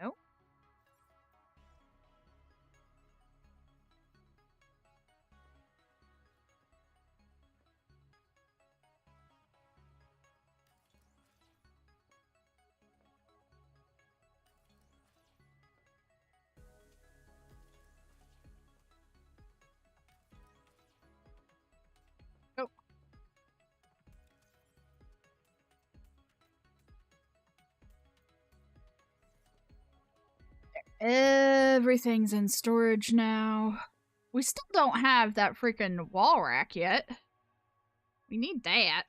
Nope. Nope. Everything's in storage now. We still don't have that freaking wall rack yet. We need that.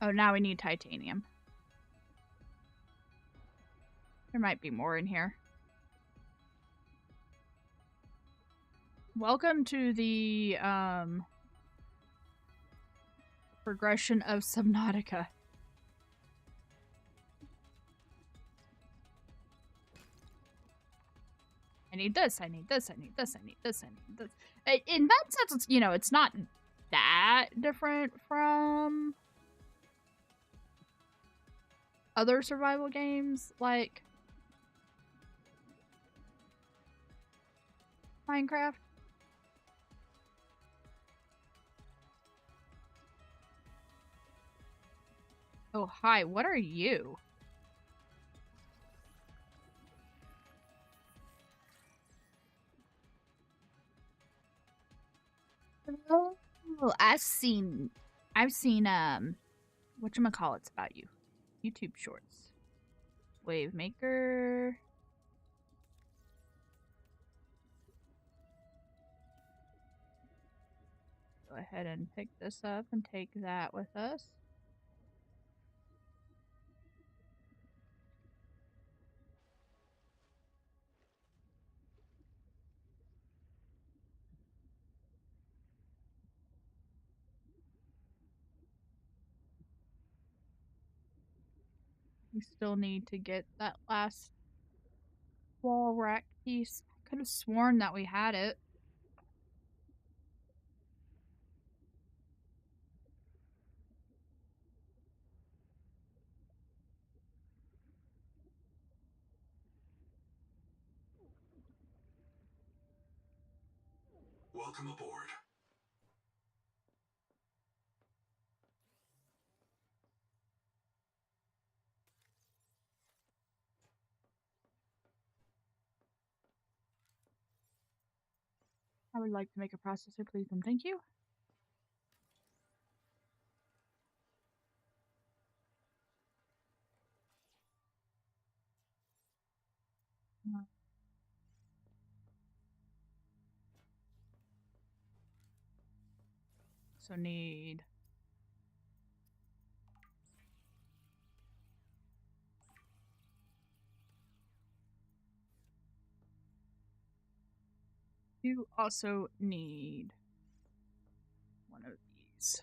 Oh, now we need titanium. There might be more in here. Welcome to the progression of Subnautica. need this, I need this, I need this, I need this, I need this. In that sense, it's, you know, it's not that different from other survival games like Minecraft. Oh, hi, what are you? Oh, I've seen whatchamacallits about you. YouTube shorts. Wave maker. Go ahead and pick this up and take that with us. We still need to get that last wall rack piece. I could have sworn that we had it. Welcome aboard. I would like to make a processor, please, and thank you. So need you also need one of these.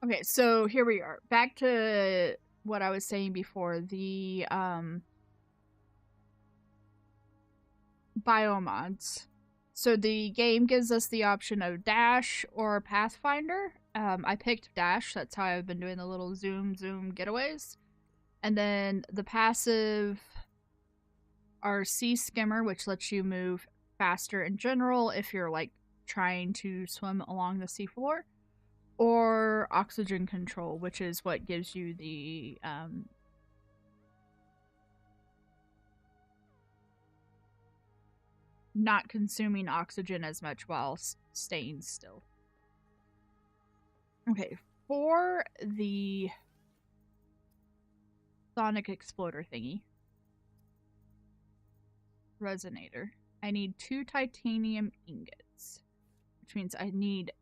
Okay, so here we are. Back to what I was saying before, the biomods. So the game gives us the option of Dash or Pathfinder. I picked Dash, that's how I've been doing the little zoom getaways. And then the passive are Sea Skimmer, which lets you move faster in general if you're like trying to swim along the seafloor, or Oxygen Control, which is what gives you the not consuming oxygen as much while staying still. Okay, for the sonic exploder thingy, resonator, I need 2 titanium ingots, which means I need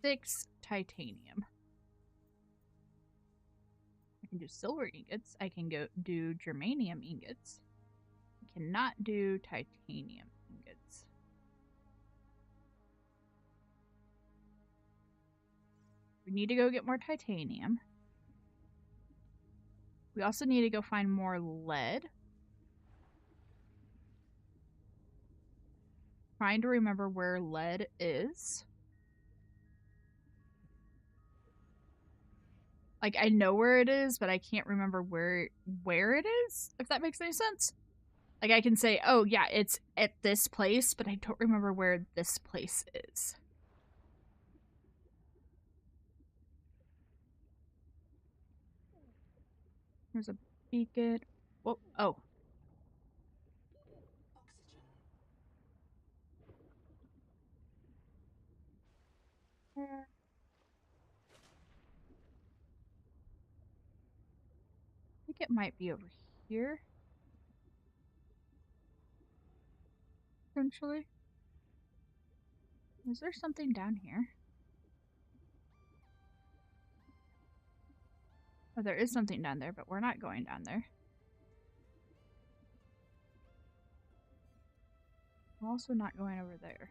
6 titanium. I can do silver ingots. I can go do germanium ingots. I cannot do titanium ingots. We need to go get more titanium. We also need to go find more lead. Trying to remember where lead is. Like, I know where it is, but I can't remember where it is, if that makes any sense. Like, I can say, oh, yeah, it's at this place, but I don't remember where this place is. There's a beacon. Whoa, oh. Oxygen. I think it might be over here. Potentially. Is there something down here? Oh, there is something down there, but we're not going down there. We're also not going over there.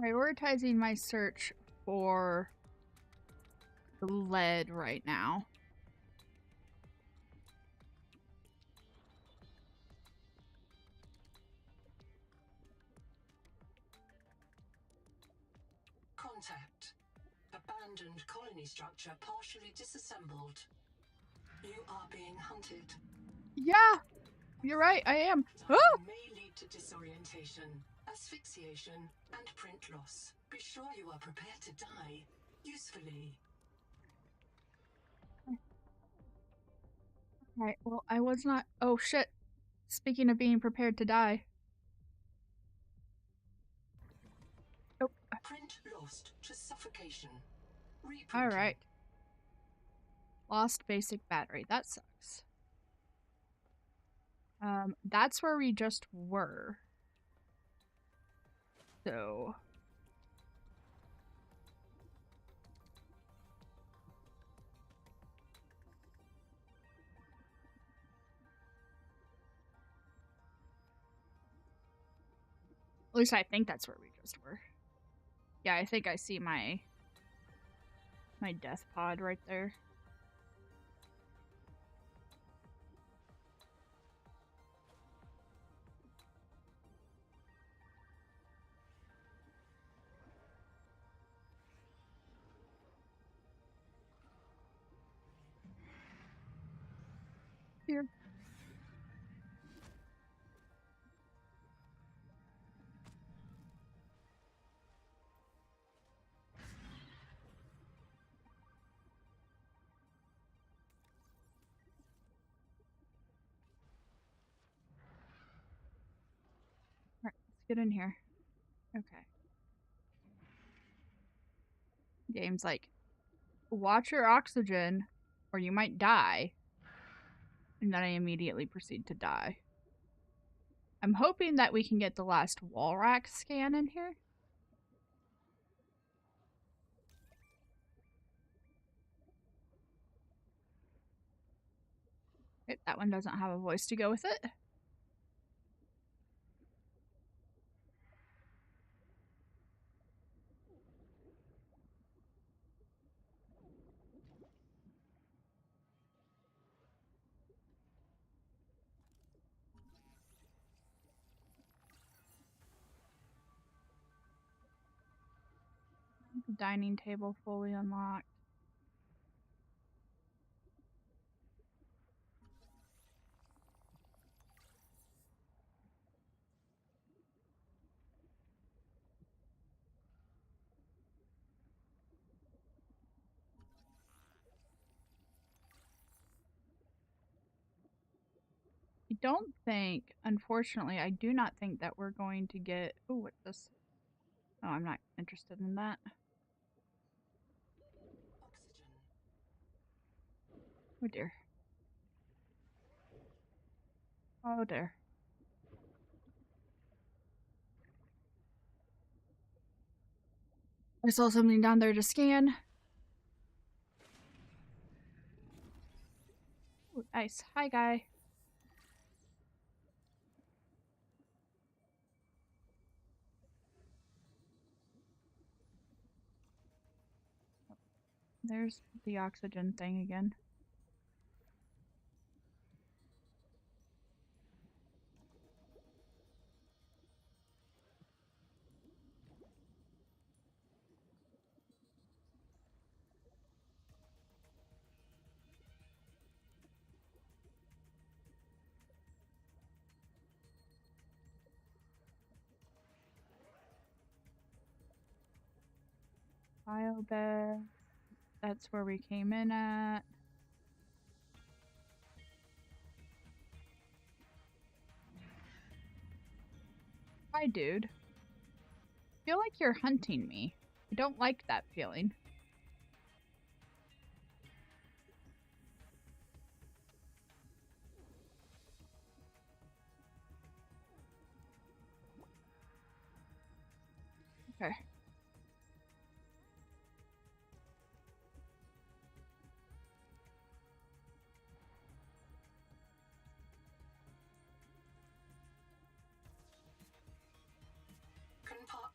prioritizing my search for the lead right now. Contact. Abandoned colony structure partially disassembled. You are being hunted. Yeah, you're right, I am. Diving Oh! may lead to disorientation, asphyxiation, and print loss. Be sure you are prepared to die usefully. Alright, well, I was not. Oh shit. Speaking of being prepared to die. Oh. Print lost to suffocation. Reprinting. Alright. Lost basic battery. That sucks. That's where we just were. So. At least I think that's where we just were. Yeah, I think I see my death pod right there. Here. Alright, let's get in here. Okay. Game's like, watch your oxygen or you might die. And then I immediately proceed to die. I'm hoping that we can get the last wall rack scan in here. Okay, that one doesn't have a voice to go with it. The dining table fully unlocked. I don't think, unfortunately, I do not think that we're going to get... Oh, what's this? Oh, I'm not interested in that. Oxygen. Oh dear. Oh dear. I saw something down there to scan. Ooh, nice. Hi, guy. There's the oxygen thing again. File bed. That's where we came in at. Hi, dude. I feel like you're hunting me. I don't like that feeling. Okay.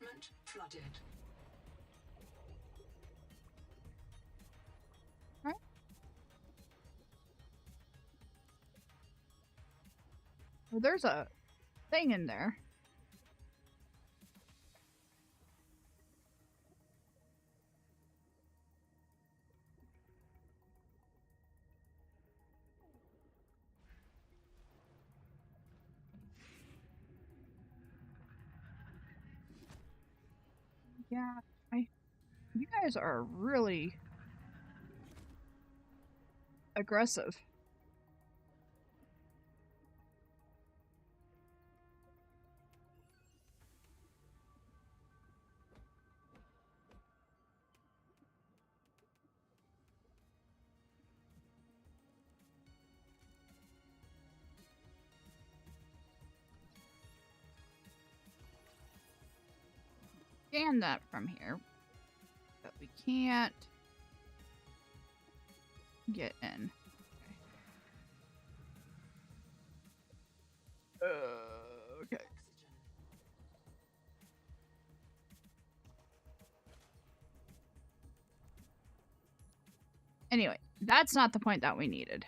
compartment flooded. Right. Well, there's a thing in there. Yeah, you guys are really aggressive. Scan that from here, but we can't get in. Okay. Oxygen. Anyway, that's not the point that we needed.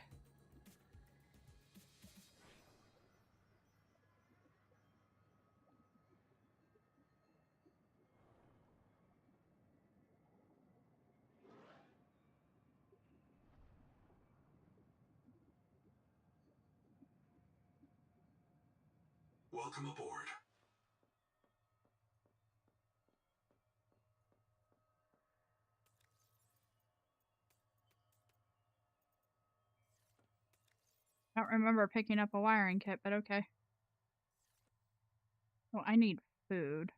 Welcome aboard. I don't remember picking up a wiring kit, but okay. Oh, I need food.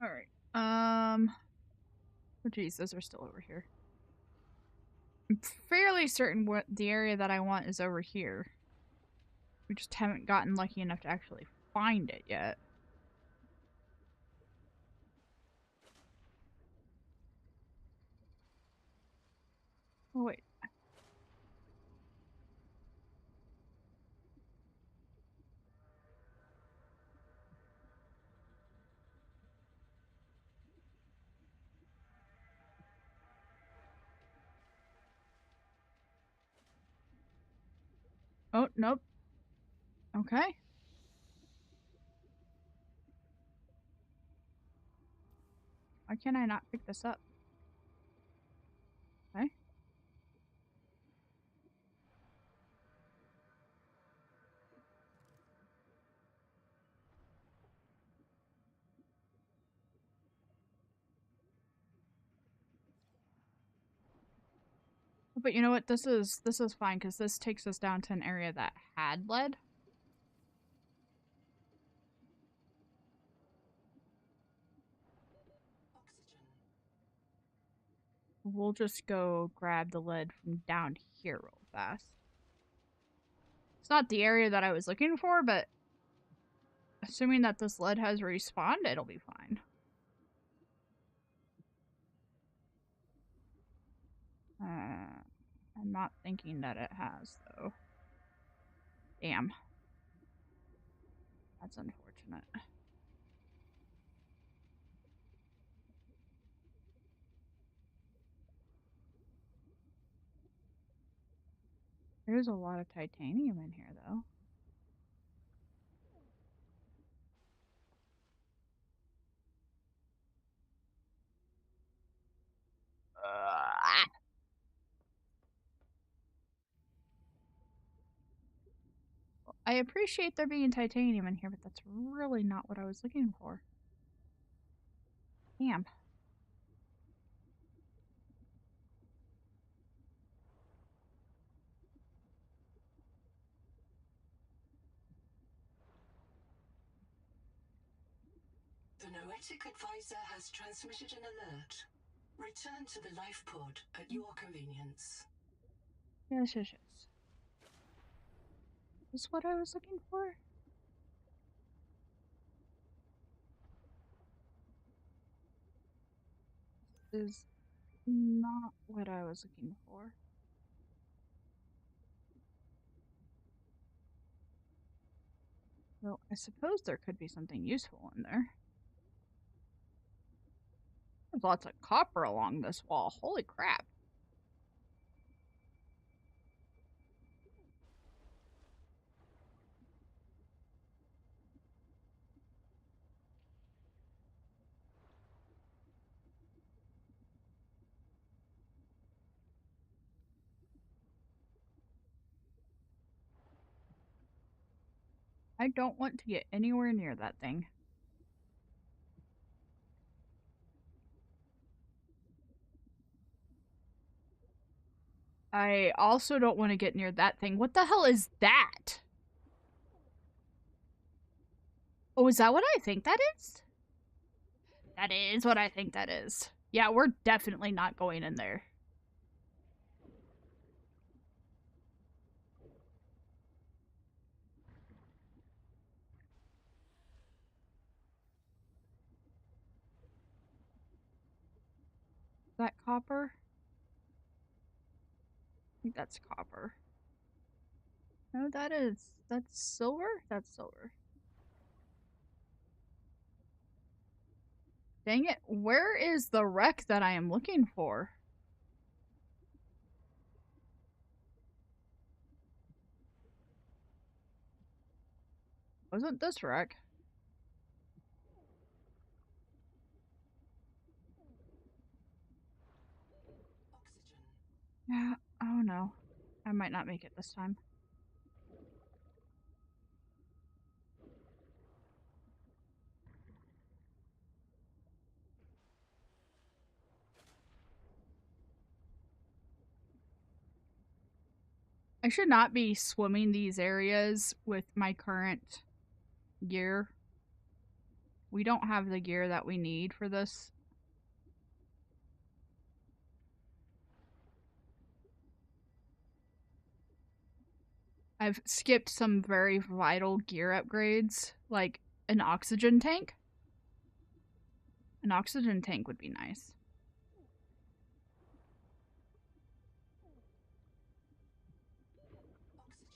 All right. Oh geez, those are still over here. I'm fairly certain what the area that I want is over here. We just haven't gotten lucky enough to actually find it yet. Oh wait. Oh, nope. Okay. Why can I not pick this up? Okay. But you know what? This is fine because this takes us down to an area that had lead. Oxygen. We'll just go grab the lead from down here real fast. It's not the area that I was looking for, but assuming that this lead has respawned, it'll be fine. I'm not thinking that it has, though. Damn. That's unfortunate. There's a lot of titanium in here, though. I appreciate there being titanium in here, but that's really not what I was looking for. Damn. The Noetic advisor has transmitted an alert. Return to the life pod at your convenience. Yes, yes, yes. Is this what I was looking for? This is not what I was looking for. Well, I suppose there could be something useful in there. There's lots of copper along this wall. Holy crap. I don't want to get anywhere near that thing. I also don't want to get near that thing. What the hell is that? Oh, is that what I think that is? That is what I think that is. Yeah, we're definitely not going in there. Is that copper? I think that's copper. No, that's silver? That's silver. Dang it, where is the wreck that I am looking for? Wasn't this wreck? Oxygen. Yeah, oh no. I might not make it this time. I should not be swimming these areas with my current gear. We don't have the gear that we need for this. I've skipped some very vital gear upgrades, like an oxygen tank. An oxygen tank would be nice. Oxygen.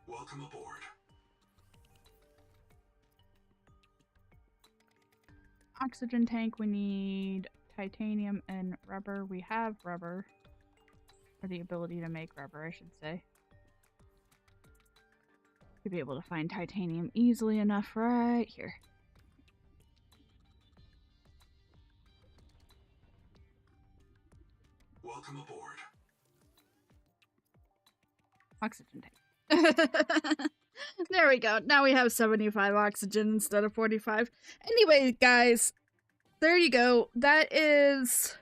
Welcome aboard. Oxygen tank, we need titanium and rubber. We have rubber. Or the ability to make rubber, I should say. To be able to find titanium easily enough right here. Welcome aboard. Oxygen tank. There we go. Now we have 75 oxygen instead of 45. Anyway, guys, there you go. That is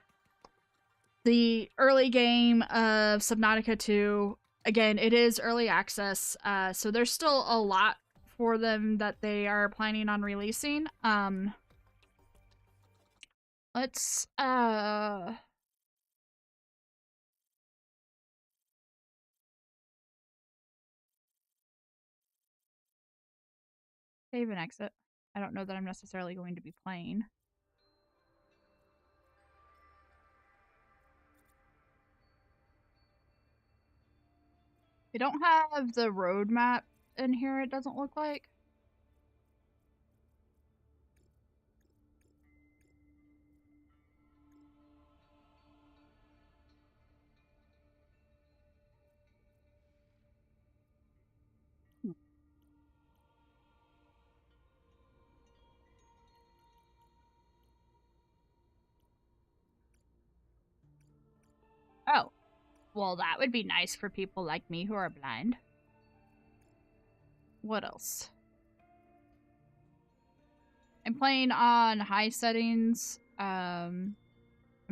the early game of Subnautica 2. Again, it is early access, so there's still a lot for them that they are planning on releasing. Let's save and exit. I don't know that I'm necessarily going to be playing. They don't have the roadmap in here, it doesn't look like. Oh, well, that would be nice for people like me who are blind. What else? I'm playing on high settings. I'm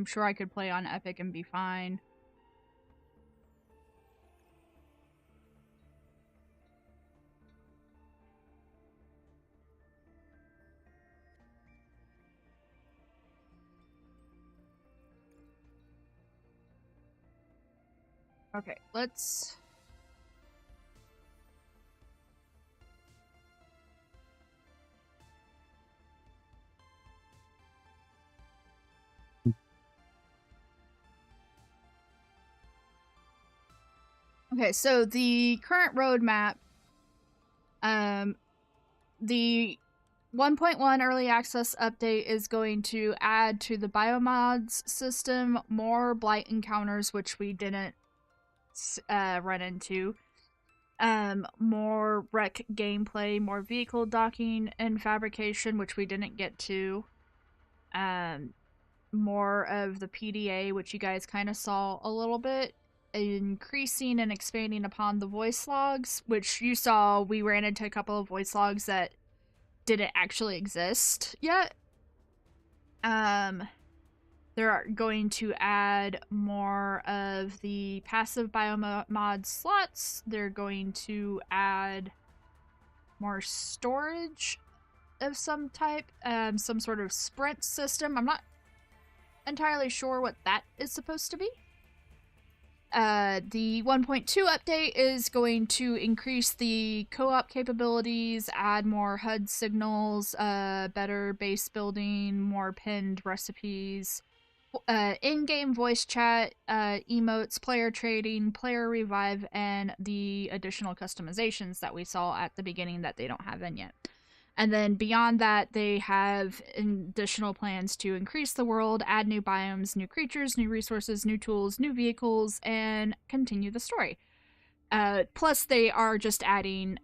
sure I could play on Epic and be fine. Okay, let's... Okay, so the current roadmap, the 1.1 early access update is going to add to the biomods system more blight encounters, which we didn't run into. More wreck gameplay, more vehicle docking and fabrication, which we didn't get to. More of the PDA, which you guys kind of saw a little bit. Increasing and expanding upon the voice logs, which you saw we ran into a couple of voice logs that didn't actually exist yet. They're going to add more of the passive biomod slots. They're going to add more storage of some type, some sort of sprint system. I'm not entirely sure what that is supposed to be. The 1.2 update is going to increase the co-op capabilities, add more HUD signals, better base building, more pinned recipes, in-game voice chat, emotes, player trading, player revive, and the additional customizations that we saw at the beginning that they don't have in yet. And then beyond that, they have additional plans to increase the world, add new biomes, new creatures, new resources, new tools, new vehicles, and continue the story. Plus, they are just adding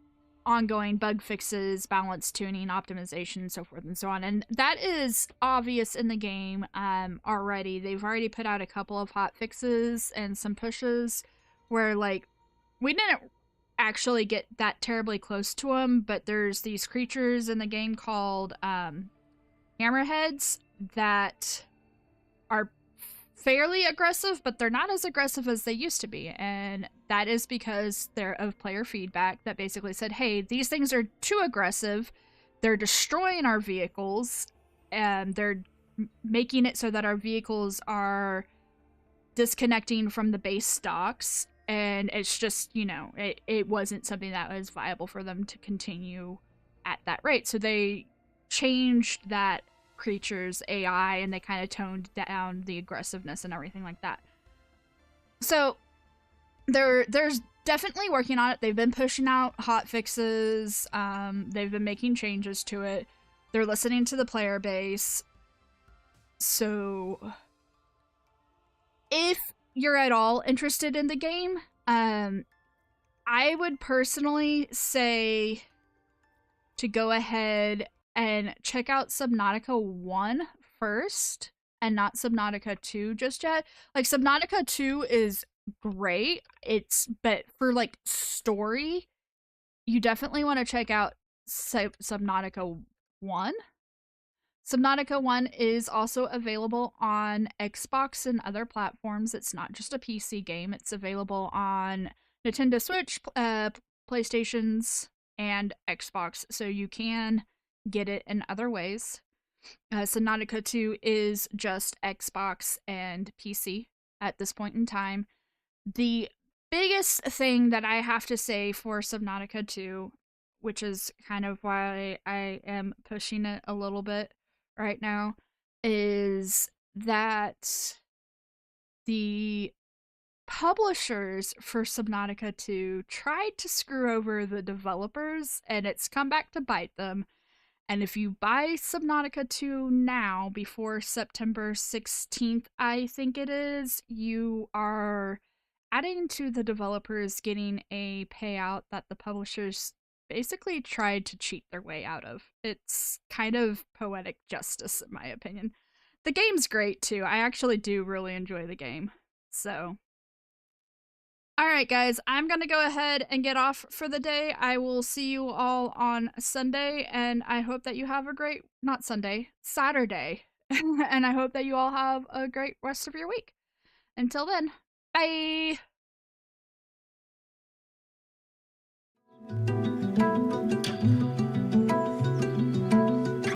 ongoing bug fixes, balance tuning, optimization, so forth and so on. And that is obvious in the game already. They've already put out a couple of hot fixes and some pushes where, like, we didn't actually get that terribly close to them, but there's these creatures in the game called hammerheads that are fairly aggressive, but they're not as aggressive as they used to be. And that is because they're of player feedback that basically said, hey, these things are too aggressive. They're destroying our vehicles, and they're making it so that our vehicles are disconnecting from the base stocks. And it's just, you know, it wasn't something that was viable for them to continue at that rate. So they changed that creature's AI and they kind of toned down the aggressiveness and everything like that. So there's definitely working on it. They've been pushing out hot fixes. They've been making changes to it. They're listening to the player base. So if you're at all interested in the game, I would personally say to go ahead and check out Subnautica 1 first and not Subnautica 2 just yet. Like, Subnautica 2 is great. But for, like, story, you definitely want to check out Subnautica 1. Subnautica 1 is also available on Xbox and other platforms. It's not just a PC game. It's available on Nintendo Switch, PlayStations, and Xbox, so you can get it in other ways. Subnautica 2 is just Xbox and PC at this point in time. The biggest thing that I have to say for Subnautica 2, which is kind of why I am pushing it a little bit right now, is that the publishers for Subnautica 2 tried to screw over the developers, and it's come back to bite them. And if you buy Subnautica 2 now, before September 16th, I think it is, you are adding to the developers getting a payout that the publishers basically tried to cheat their way out of. It's kind of poetic justice, in my opinion. The game's great, too. I actually do really enjoy the game. So, All right, guys, I'm going to go ahead and get off for the day. I will see you all on Sunday, and I hope that you have a great, not Sunday, Saturday. And I hope that you all have a great rest of your week. Until then, bye.